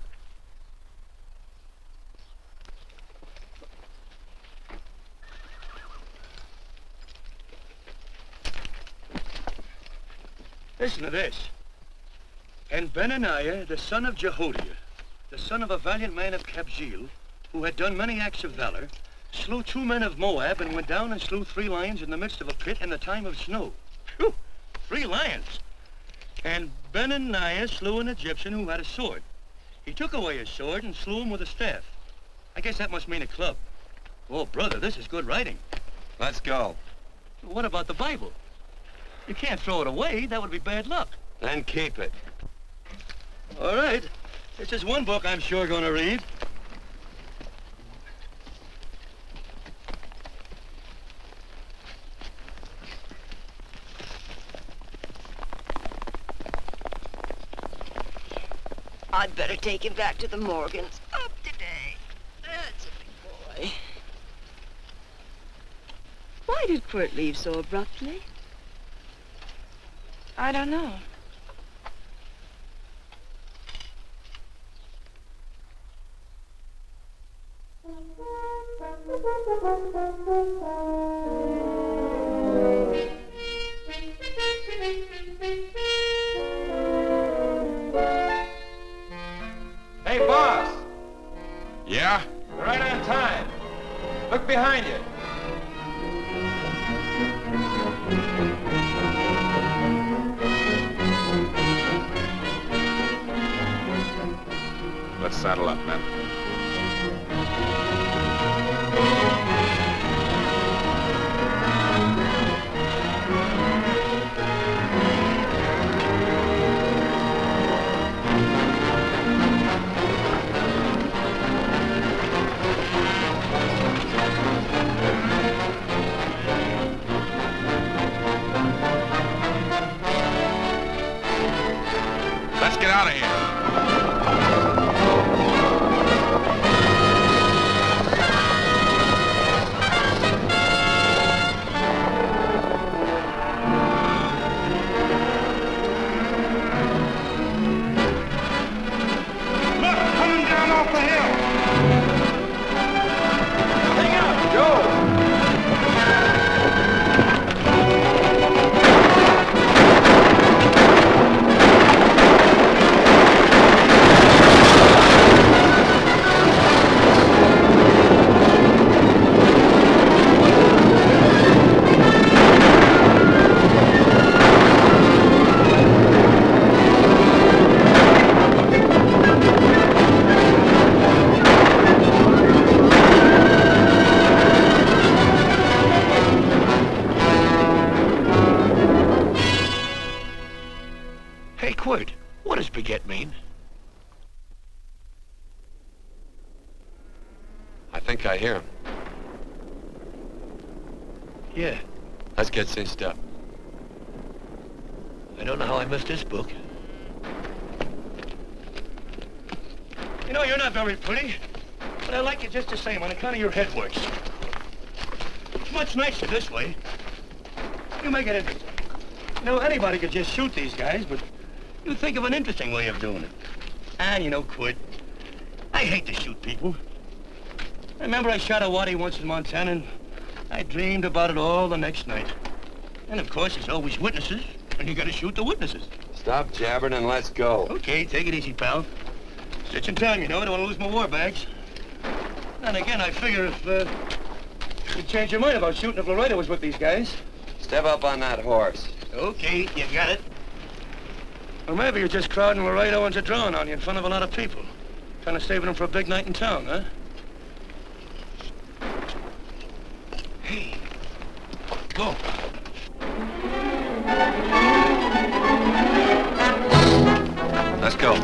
Listen to this. And Benaniah, the son of Jehoiada, the son of a valiant man of Kabzeel, who had done many acts of valor, slew 2 men of Moab and went down and slew 3 lions in the midst of a pit in the time of snow. Phew! 3 lions. And Benaniah slew an Egyptian who had a sword. He took away his sword and slew him with a staff. I guess that must mean a club. Oh, brother, this is good writing. Let's go. What about the Bible? You can't throw it away. That would be bad luck. Then keep it. All right. This is one book I'm sure going to read. I'd better take him back to the Morgans. Up today. That's a big boy. Why did Quirt leave so abruptly? I don't know. Yeah? You're right on time. Look behind you. Let's saddle up, men. Let's get out of here. Hey, Quirt, what does baguette mean? I think I hear him. Yeah, Let's get cinched up. I don't know how I missed this book. You know, you're not very pretty, but I like you just the same on account of your head works. It's much nicer this way. You make it interesting. You know, anybody could just shoot these guys, but you think of an interesting way of doing it. And you know, Quirt, I hate to shoot people. I remember I shot a waddy once in Montana, and I dreamed about it all the next night. And of course, there's always witnesses, and you gotta shoot the witnesses. Stop jabbering and let's go. Okay, take it easy, pal. Stitch in time, you know. I don't want to lose my war bags. And again, I figure if you'd change your mind about shooting if Laredo was with these guys. Step up on that horse. Okay, you got it. Or maybe you're just crowding Laredo into drawing on you in front of a lot of people. Kind of saving them for a big night in town, huh? Hey, go. Let's go.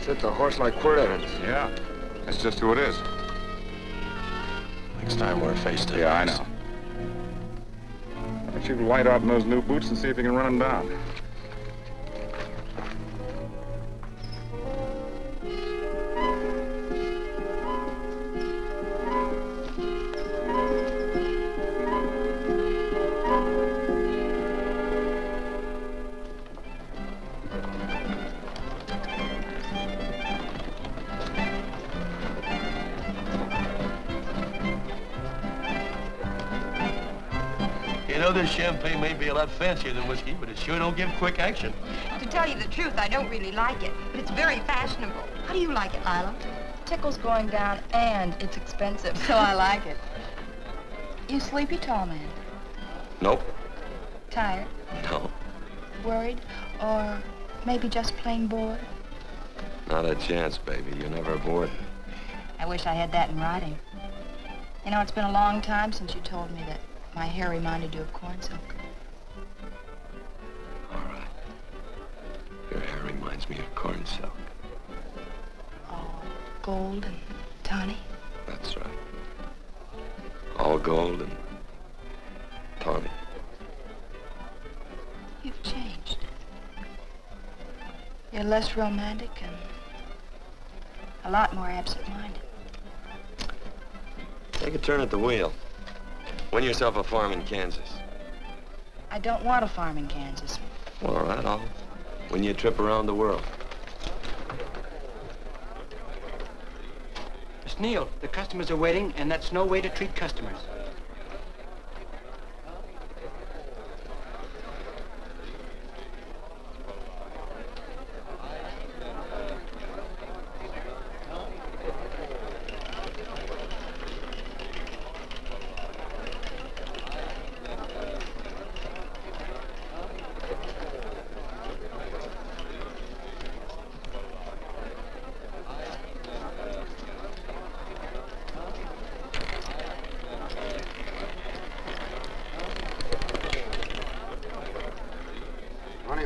It's a horse like Quirt Evans. Yeah, that's just who it is. Next time we're face to face. Yeah, I know. Why don't you light out in those new boots and see if you can run him down? You know, this champagne may be a lot fancier than whiskey, but it sure don't give quick action. To tell you the truth, I don't really like it, but it's very fashionable. How do you like it, Lila? Tickle's going down, and it's expensive, so I like it. You sleepy, tall man? Nope. Tired? No. Worried? Or maybe just plain bored? Not a chance, baby. You're never bored. I wish I had that in writing. You know, it's been a long time since you told me that my hair reminded you of corn silk. All right. Your hair reminds me of corn silk. All gold and tawny. That's right. All gold and tawny. You've changed. You're less romantic and a lot more absent-minded. Take a turn at the wheel. Win yourself a farm in Kansas. I don't want a farm in Kansas. Well, all right, I'll win you a trip around the world. Miss Neal, the customers are waiting, and that's no way to treat customers.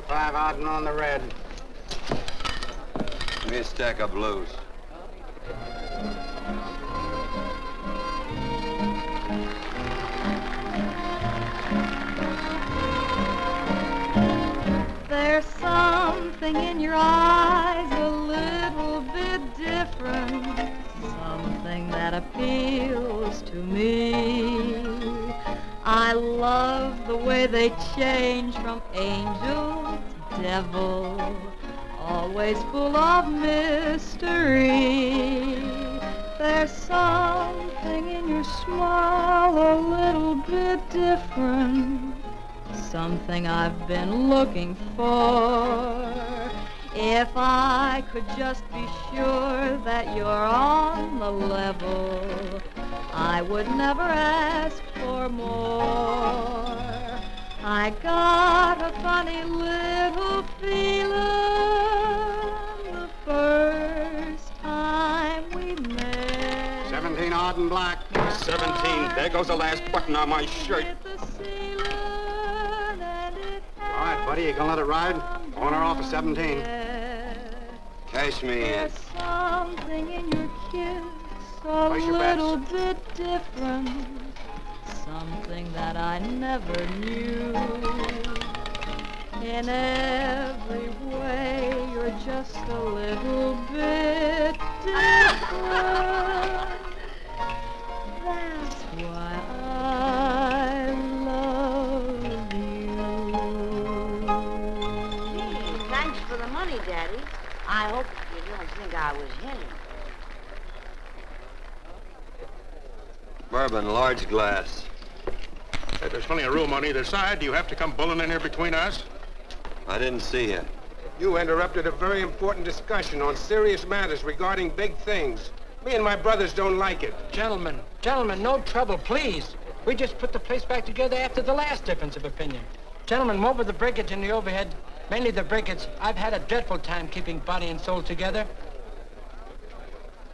Odding on the red. Give me a stack of blues. There's something in your eyes a little bit different, something that appeals to me. I love the way they change from angel to devil, always full of mystery. There's something in your smile a little bit different, something I've been looking for. If I could just be sure that you're on the level, I would never ask for more. I got a funny little feeling the first time we met. 17 odd and black. 17. There goes the last button on my shirt. All right, buddy, you gonna let it ride? On or off of 17? Cash me in. There's something in your kiss a little bit different, something that I never knew. In every way, you're just a little bit different. That's why I love you. Gee, thanks for the money, Daddy. I hope you don't think I was hinting. Bourbon, large glass. Hey, there's plenty of room on either side. Do you have to come bulling in here between us? I didn't see you. You interrupted a very important discussion on serious matters regarding big things. Me and my brothers don't like it. Gentlemen, no trouble, please. We just put the place back together after the last difference of opinion. Gentlemen, what with the breakage and the overhead, mainly the breakage, I've had a dreadful time keeping body and soul together.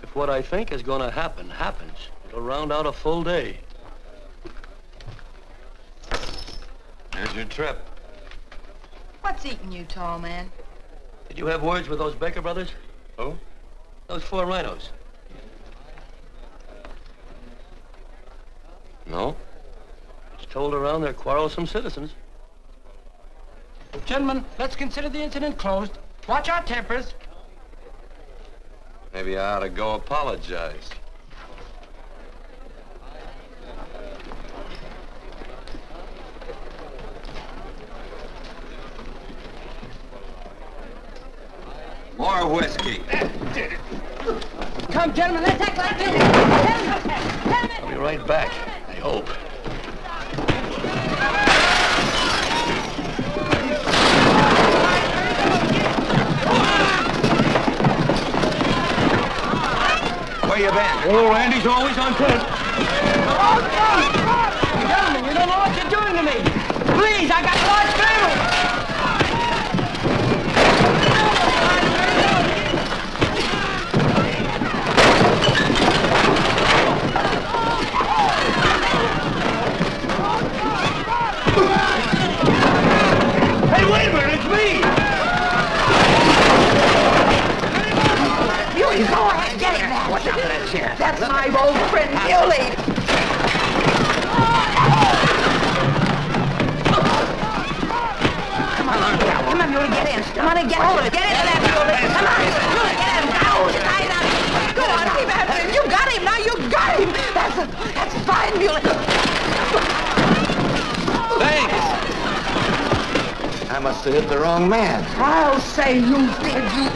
If what I think is going to happen happens, it'll round out a full day. Here's your trip. What's eating you, tall man? Did you have words with those Baker brothers? Who? Those 4 rhinos. No. It's told around they're quarrelsome citizens. Gentlemen, let's consider the incident closed. Watch our tempers. Maybe I ought to go apologize. More whiskey. Come, gentlemen, let's act like this. I'll be right back, I hope. Where you been? Oh, Randy's always on point. Gentlemen, you don't know what you're doing to me. Please, I got a large family. Hey, wait a minute, it's me! Muley, go ahead, get him, man. Watch out for that chair. That's my old friend, Muley. Come on, Muley, get in. Come on and get hold of it. Get into that, Muley. Come on, Muley, get in. Now, tie it up. Go on, keep after him. You got him, now you got him. That's fine, Muley. Thanks. I must have hit the wrong man. I'll say you did, you.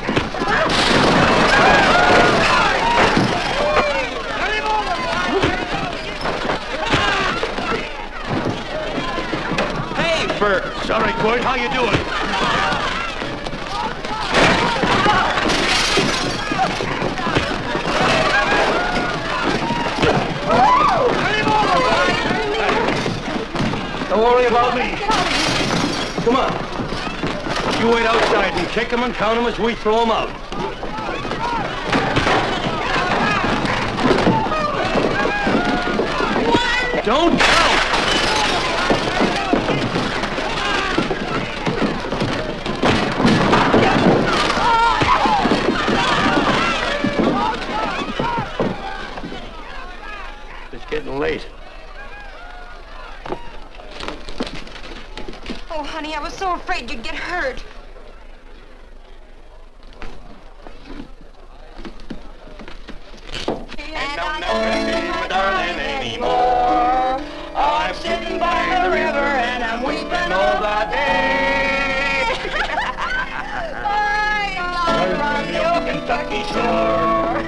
Hey, Bert. Sorry, Court. How you doing? Don't worry about me. Come on. You wait outside and kick them and count them as we throw them out. Don't count! It's getting late. Oh, honey, I was so afraid you'd get hurt. And I'm never seeing my darling anymore. I'm sitting by the river and I'm weeping all the day. From the old Kentucky shore.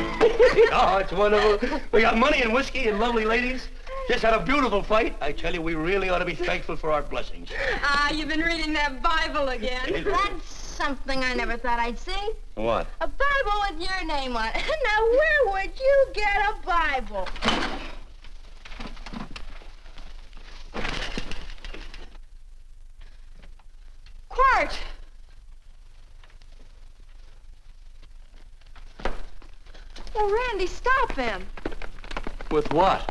Oh, it's wonderful. We got money and whiskey and lovely ladies. Just had a beautiful fight. I tell you, we really ought to be thankful for our blessings. Ah, you've been reading that Bible again. That's something I never thought I'd see. What? A Bible with your name on it. Now, where would you get a Bible? Quart! Oh, Randy, stop him. With what?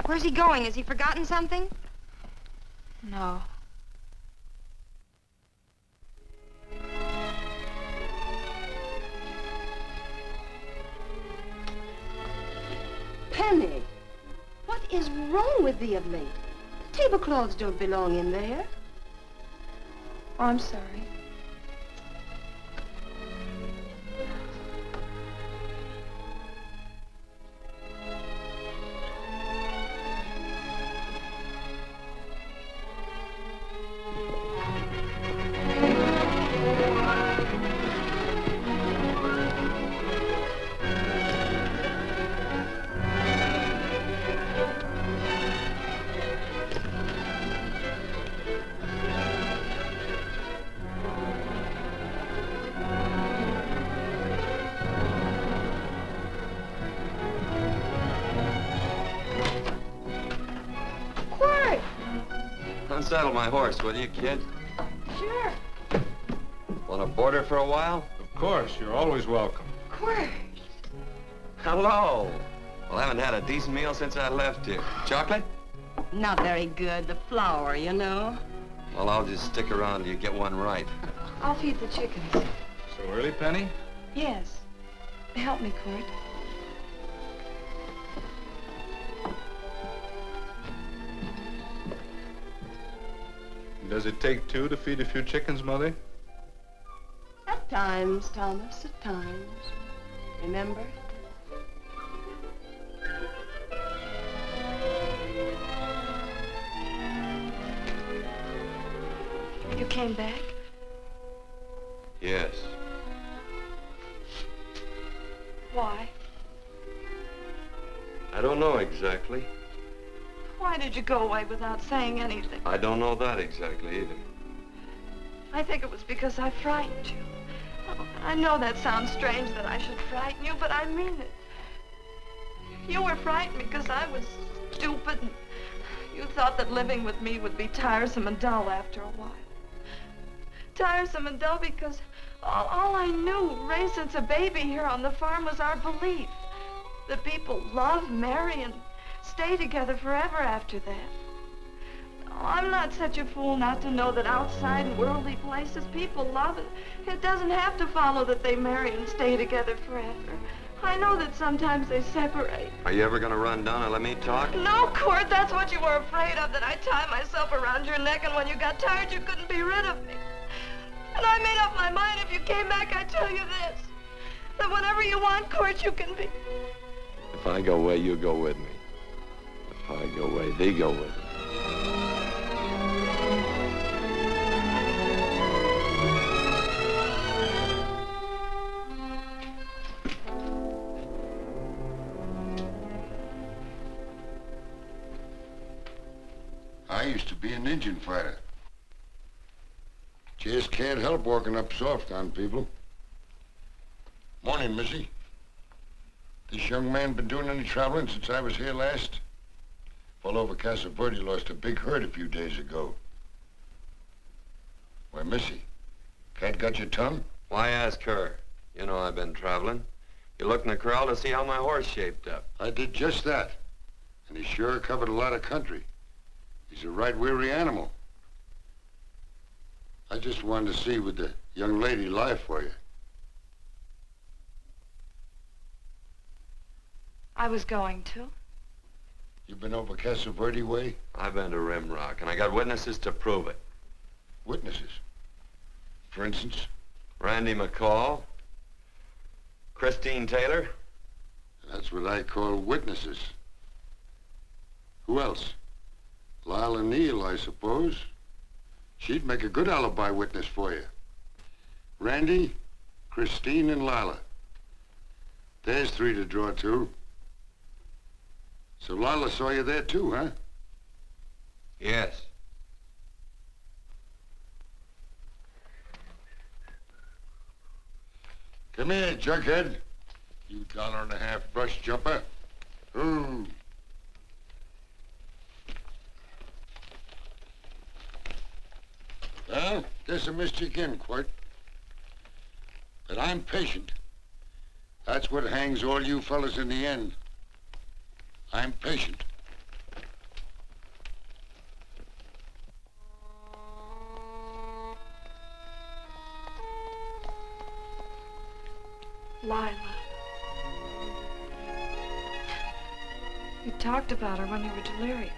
Where's he going? Has he forgotten something? No. Penny, what is wrong with thee of late? Tablecloths don't belong in there. Oh, I'm sorry. Unsaddle my horse, will you, kid? Sure. Want to board her for a while? Of course, you're always welcome. Quart. Hello. Well, I haven't had a decent meal since I left here. Chocolate? Not very good. The flour, you know. Well, I'll just stick around till you get one right. I'll feed the chickens. So early, Penny? Yes. Help me, Court. Does it take two to feed a few chickens, Mother? At times, Thomas, at times. Remember? You came back? Yes. Why? I don't know exactly. Why did you go away without saying anything? I don't know that exactly either. I think it was because I frightened you. Oh, I know that sounds strange that I should frighten you, but I mean it. You were frightened because I was stupid and you thought that living with me would be tiresome and dull after a while. Tiresome and dull because all I knew, raised since a baby here on the farm, was our belief that people love, marry, and stay together forever after that. Oh, I'm not such a fool not to know that outside in worldly places people love it. It doesn't have to follow that they marry and stay together forever. I know that sometimes they separate. Are you ever gonna run down and let me talk? No, Court, that's what you were afraid of, that I'd tie myself around your neck and when you got tired you couldn't be rid of me. And I made up my mind if you came back I'd tell you this, that whenever you want, Court, you can be. If I go away, you go with me. If I go away, they go with me. I used to be an Indian fighter. Just can't help walking up soft on people. Morning, Missy. This young man been doing any traveling since I was here last? Fellow over Casa Verde lost a big herd a few days ago. Why, Missy, cat got your tongue? Why ask her? You know I've been traveling. You looked in the corral to see how my horse shaped up. I did just that. And he sure covered a lot of country. He's a right weary animal. I just wanted to see would the young lady lie for you. I was going to. You been over Casa Verde way? I've been to Rimrock, and I got witnesses to prove it. Witnesses? For instance? Randy McCall, Christine Taylor. That's what I call witnesses. Who else? Lila Neal, I suppose. She'd make a good alibi witness for you. Randy, Christine, and Lila. There's three to draw to. So Lila saw you there too, huh? Yes. Come here, jughead. You $1.50 brush jumper. Ooh. Well, guess I missed you again, Quirt. But I'm patient. That's what hangs all you fellas in the end. I'm patient. Lila. You talked about her when you were delirious.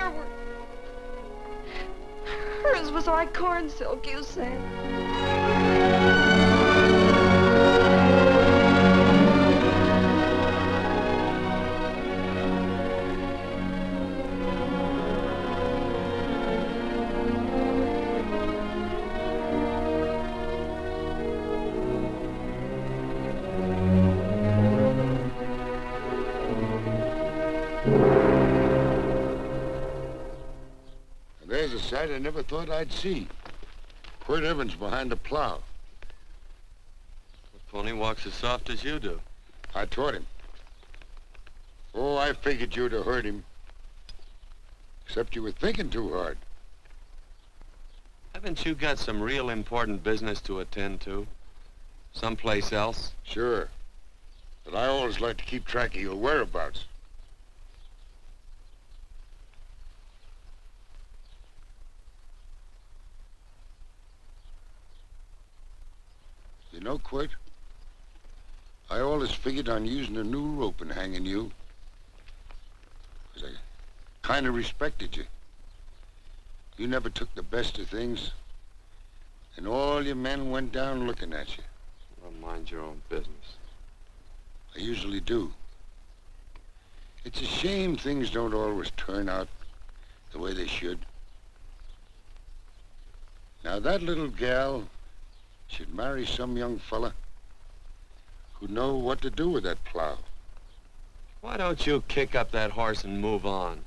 were... Hers was like corn silk, you said. There's a sight I never thought I'd see. Quirt Evans behind the plow. The pony walks as soft as you do. I taught him. Oh, I figured you'd have hurt him. Except you were thinking too hard. Haven't you got some real important business to attend to? Someplace else? Sure. But I always like to keep track of your whereabouts. You know, Quirt, I always figured on using a new rope and hanging you. 'Cause I kind of respected you. You never took the best of things, and all your men went down looking at you. Well, mind your own business. I usually do. It's a shame things don't always turn out the way they should. Now, that little gal should marry some young fella who'd know what to do with that plow. Why don't you kick up that horse and move on?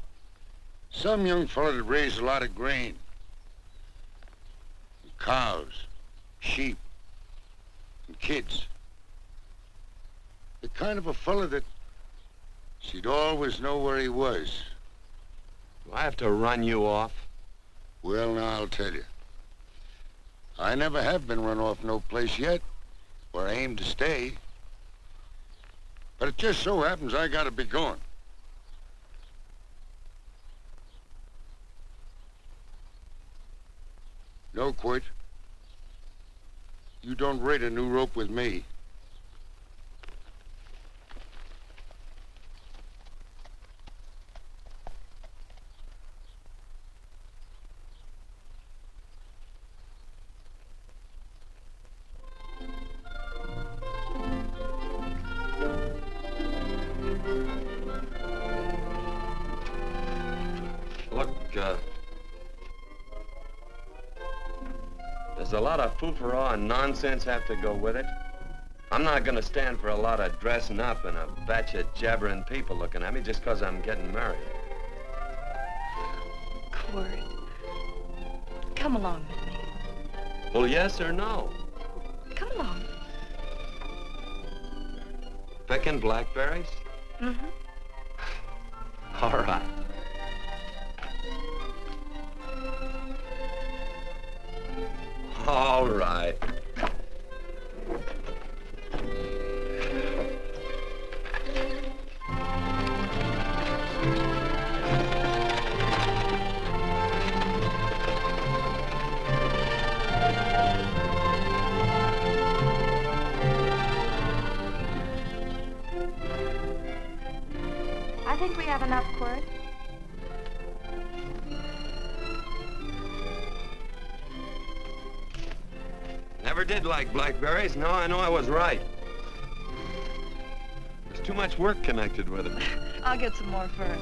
Some young fella that raised a lot of grain. And cows, sheep, and kids. The kind of a fella that she'd always know where he was. Do I have to run you off? Well, now, I'll tell you. I never have been run off no place yet where I aim to stay. But it just so happens I gotta be going. No, Quirt. You don't raid a new rope with me. There's a lot of foo-for-all and nonsense have to go with it. I'm not gonna stand for a lot of dressing up and a batch of jabbering people looking at me just 'cause I'm getting married. Quirt, come along with me. Well, yes or no? Come along. Picking blackberries? Mm-hmm. All right. All right. I think we have enough, Quirt. Never did like blackberries. Now I know I was right. There's too much work connected with it. I'll get some more fur.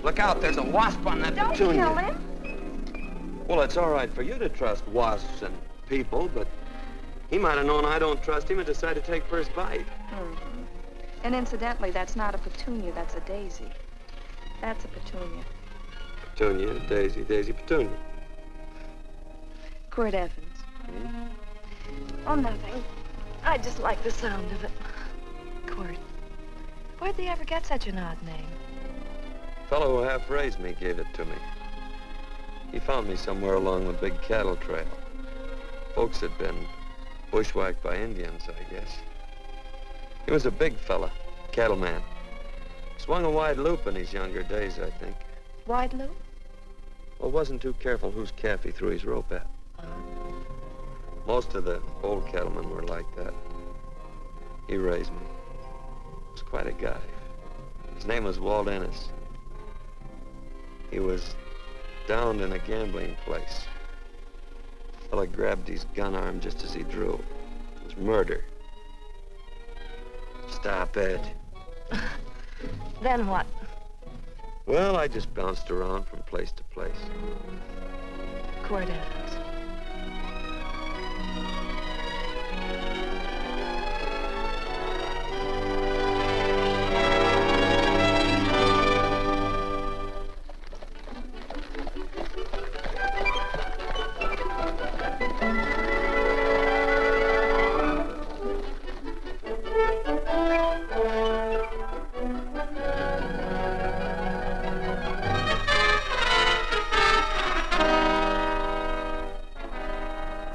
Look out, there's a wasp on that Don't petunia. kill him. Well, it's all right for you to trust wasps and people, but he might have known I don't trust him and decided to take first bite. Mm-hmm. And incidentally, that's not a petunia, that's a daisy. That's a petunia. Petunia, daisy, daisy, petunia. Quirt Evans. Oh, nothing. I just like the sound of it. Quirt. Where'd they ever get such an odd name? Fellow who half raised me gave it to me. He found me somewhere along the big cattle trail. Folks had been bushwhacked by Indians, I guess. He was a big fella, Cattleman. Swung a wide loop in his younger days, I think. Wide loop? Well, wasn't too careful whose calf he threw his rope at. Most of the old cattlemen were like that. He raised me. Was quite a guy. His name was Walt Ennis. He was downed in a gambling place. The fella grabbed his gun arm just as he drew. It was murder. Stop it. Then what? Well, I just bounced around from place to place. Court Evans.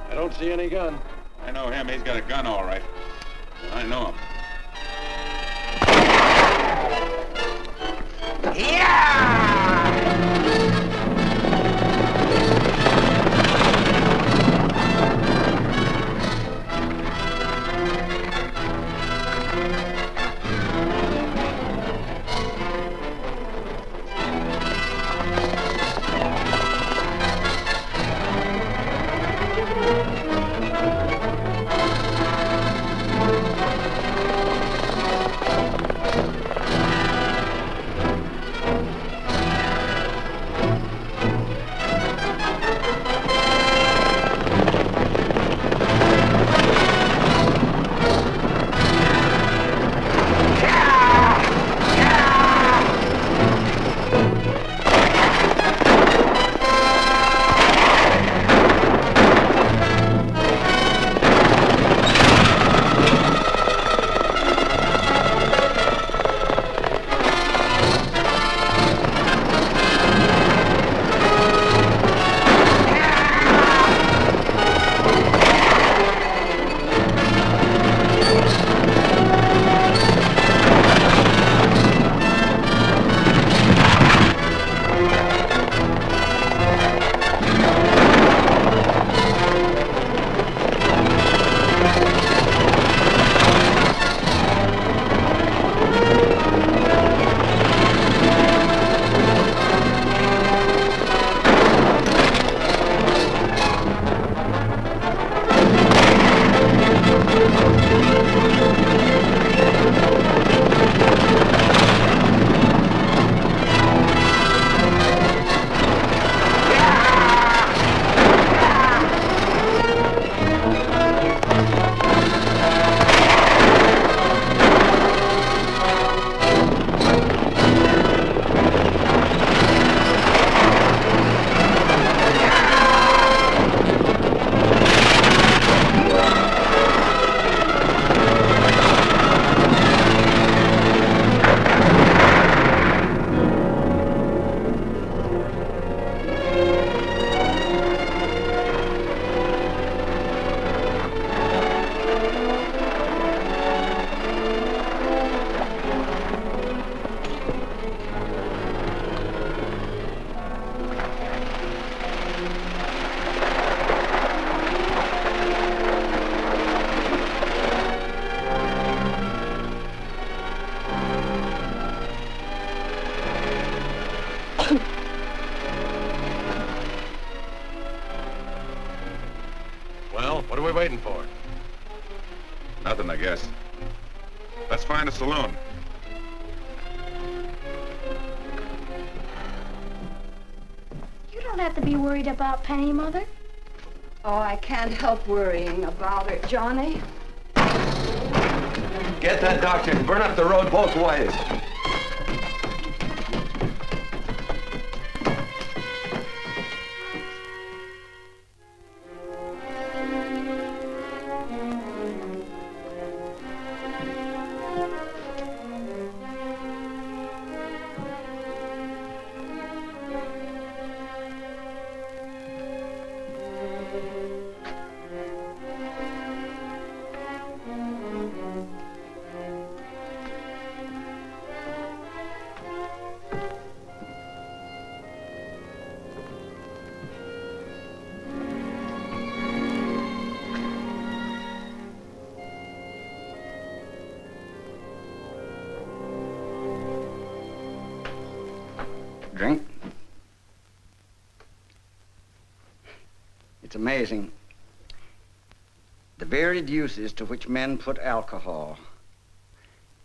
I don't see any gun. I know him. He's got a gun, all right. I know him. Well, what are we waiting for? Nothing, I guess. Let's find a saloon. You don't have to be worried about Penny, Mother. Oh, I can't help worrying about her, Johnny. Get that doctor and burn up the road both ways. Drink? It's amazing. The varied uses to which men put alcohol.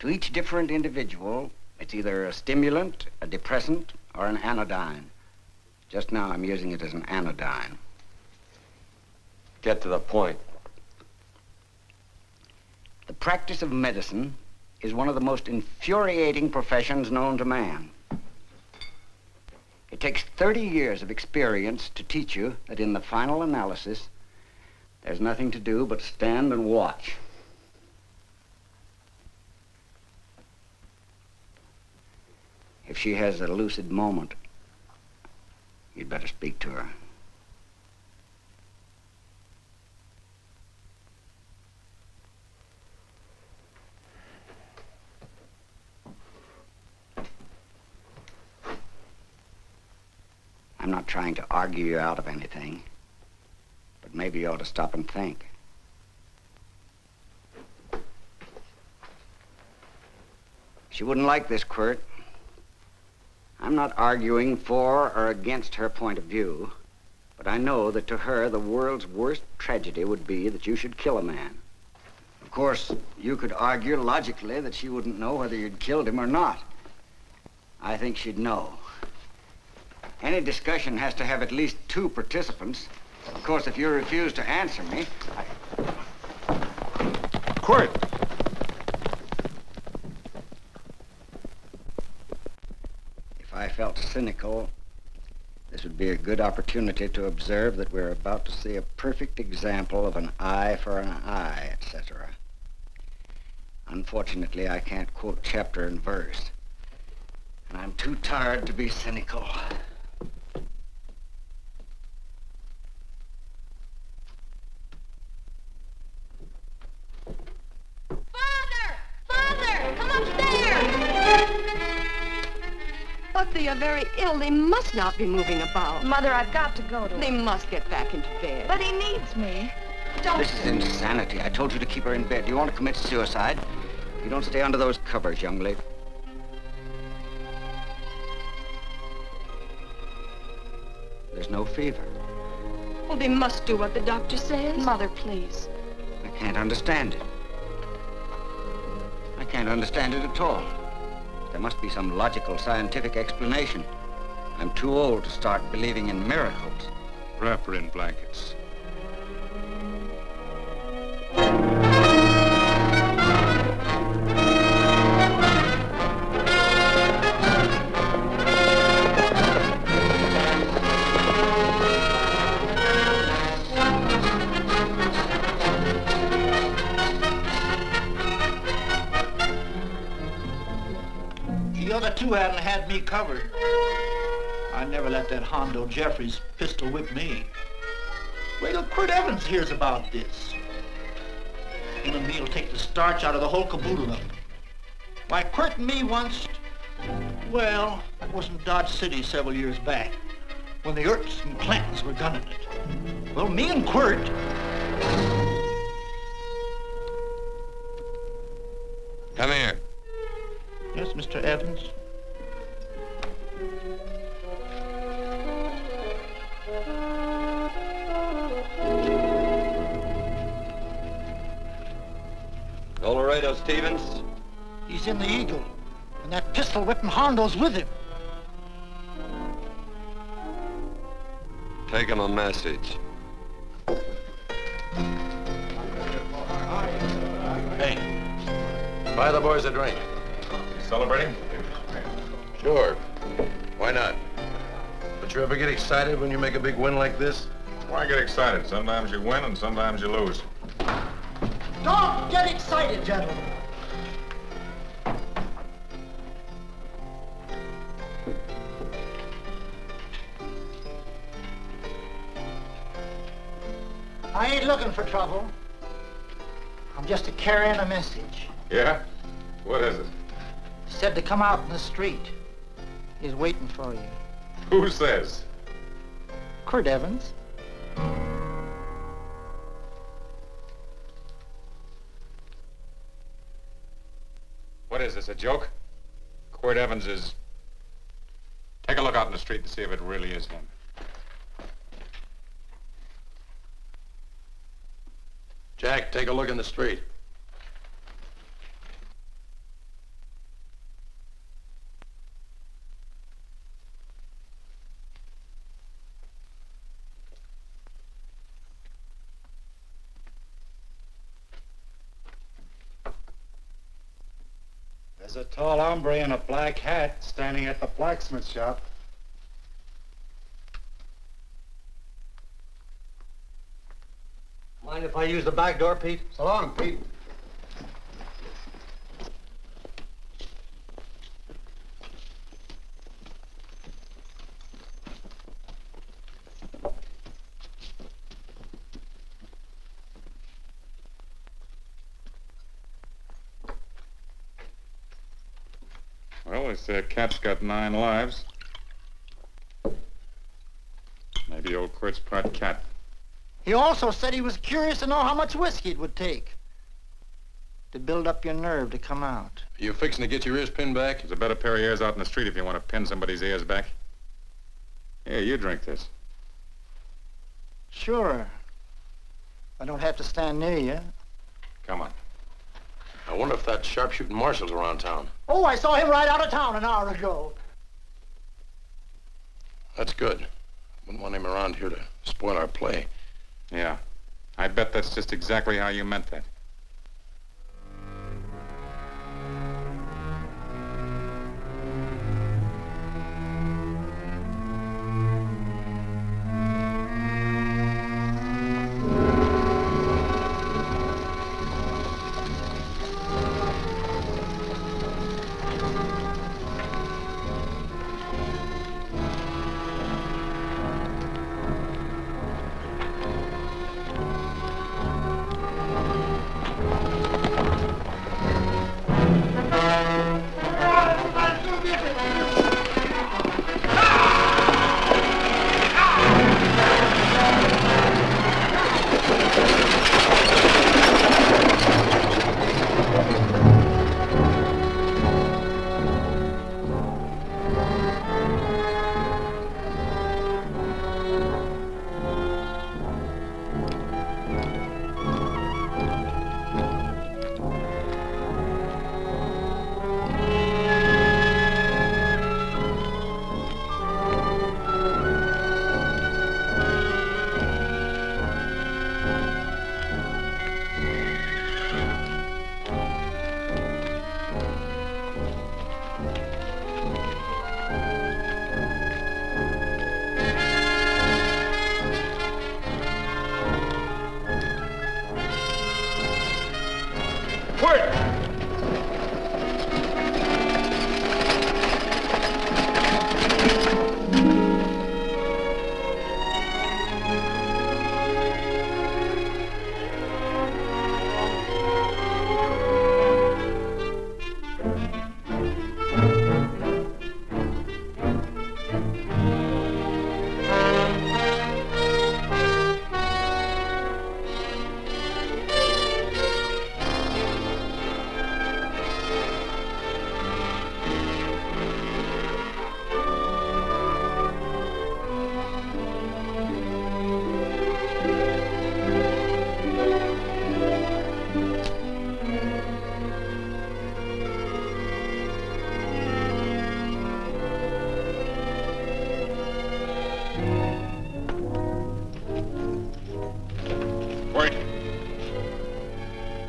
To each different individual, it's either a stimulant, a depressant, or an anodyne. Just now, I'm using it as an anodyne. Get to the point. The practice of medicine is one of the most infuriating professions known to man. It takes 30 years of experience to teach you that in the final analysis, there's nothing to do but stand and watch. If she has a lucid moment, you'd better speak to her. I'm not trying to argue you out of anything, but maybe you ought to stop and think. She wouldn't like this, Quirt. I'm not arguing for or against her point of view, but I know that to her, the world's worst tragedy would be that you should kill a man. Of course, you could argue logically that she wouldn't know whether you'd killed him or not. I think she'd know. Any discussion has to have at least two participants. Of course, if you refuse to answer me, Quirt! If I felt cynical, this would be a good opportunity to observe that we're about to see a perfect example of an eye for an eye, etc. Unfortunately, I can't quote chapter and verse, and I'm too tired to be cynical. But they are very ill. They must not be moving about. Mother, I've got to go to They must get back into bed. But he needs me. Don't. This is insanity. I told you to keep her in bed. Do you want to commit suicide? You don't stay under those covers, young lady. There's no fever. Well, they must do what the doctor says. Mother, please. I can't understand it. I can't understand it at all. There must be some logical, scientific explanation. I'm too old to start believing in miracles. Wrap her in blankets. The other two hadn't had me covered. I never let that Hondo Jeffries pistol whip me. Wait till Quirt Evans hears about this. Him and me'll take the starch out of the whole caboodle of it. Why, Quirt and me once, well, that was in Dodge City several years back, when the Erts and Clantons were gunning it. Well, me and Quirt... Come here. Yes, Mr. Evans? Colorado Stevens? He's in the Eagle, and that pistol-whipping Hondo's with him. Take him a message. Hey, buy the boys a drink. Celebrating? Sure. Why not? But you ever get excited when you make a big win like this? Why get excited? Sometimes you win and sometimes you lose. Don't get excited, gentlemen. I ain't looking for trouble. I'm just carrying a message. Yeah? What is it? Said to come out in the street. He's waiting for you. Who says? Quirt Evans. What is this, a joke? Quirt Evans is Take a look out in the street and see if it really is him. Jack, take a look in the street. There's a tall hombre in a black hat standing at the blacksmith shop. Mind if I use the back door, Pete? So long, Pete. Well, this cat's got 9 lives. Maybe old Quirt's part cat. He also said he was curious to know how much whiskey it would take to build up your nerve to come out. Are you fixing to get your ears pinned back? There's a better pair of ears out in the street if you want to pin somebody's ears back. Here, you drink this. Sure. I don't have to stand near you. Come on. I wonder if that sharpshooting marshal's around town. Oh, I saw him right out of town an hour ago. That's good. Wouldn't want him around here to spoil our play. Yeah. I bet that's just exactly how you meant that.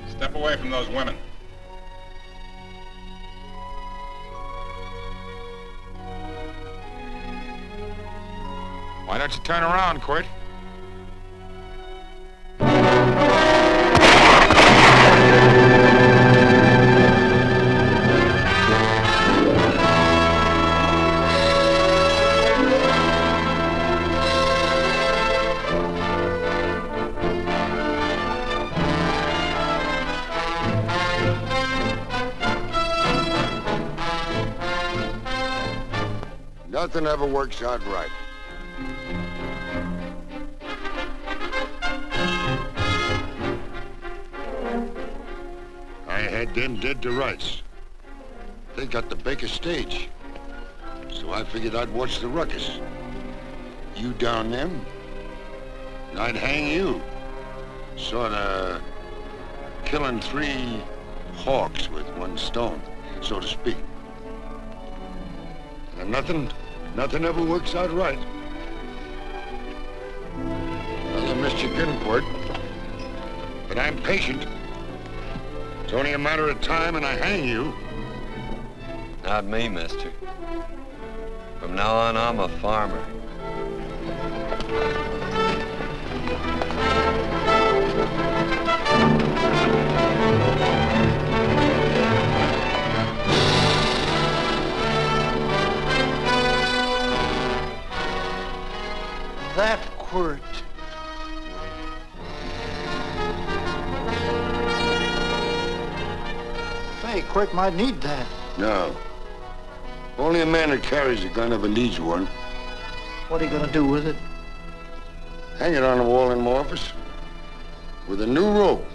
Step away from those women. Why don't you turn around, Quirt? Nothing ever works out right. I had them dead to rights. They got the biggest stage. So I figured I'd watch the ruckus. You down them, and I'd hang you. Sorta killing 3 hawks with 1 stone, so to speak. And nothing ever works out right. Well, I missed your getting for it, but I'm patient. It's only a matter of time and I hang you. Not me, mister. From now on, I'm a farmer. That quirt. Say, Quirt might need that. No. Only a man that carries a gun ever needs one. What are you gonna do with it? Hang it on the wall in my office with a new rope.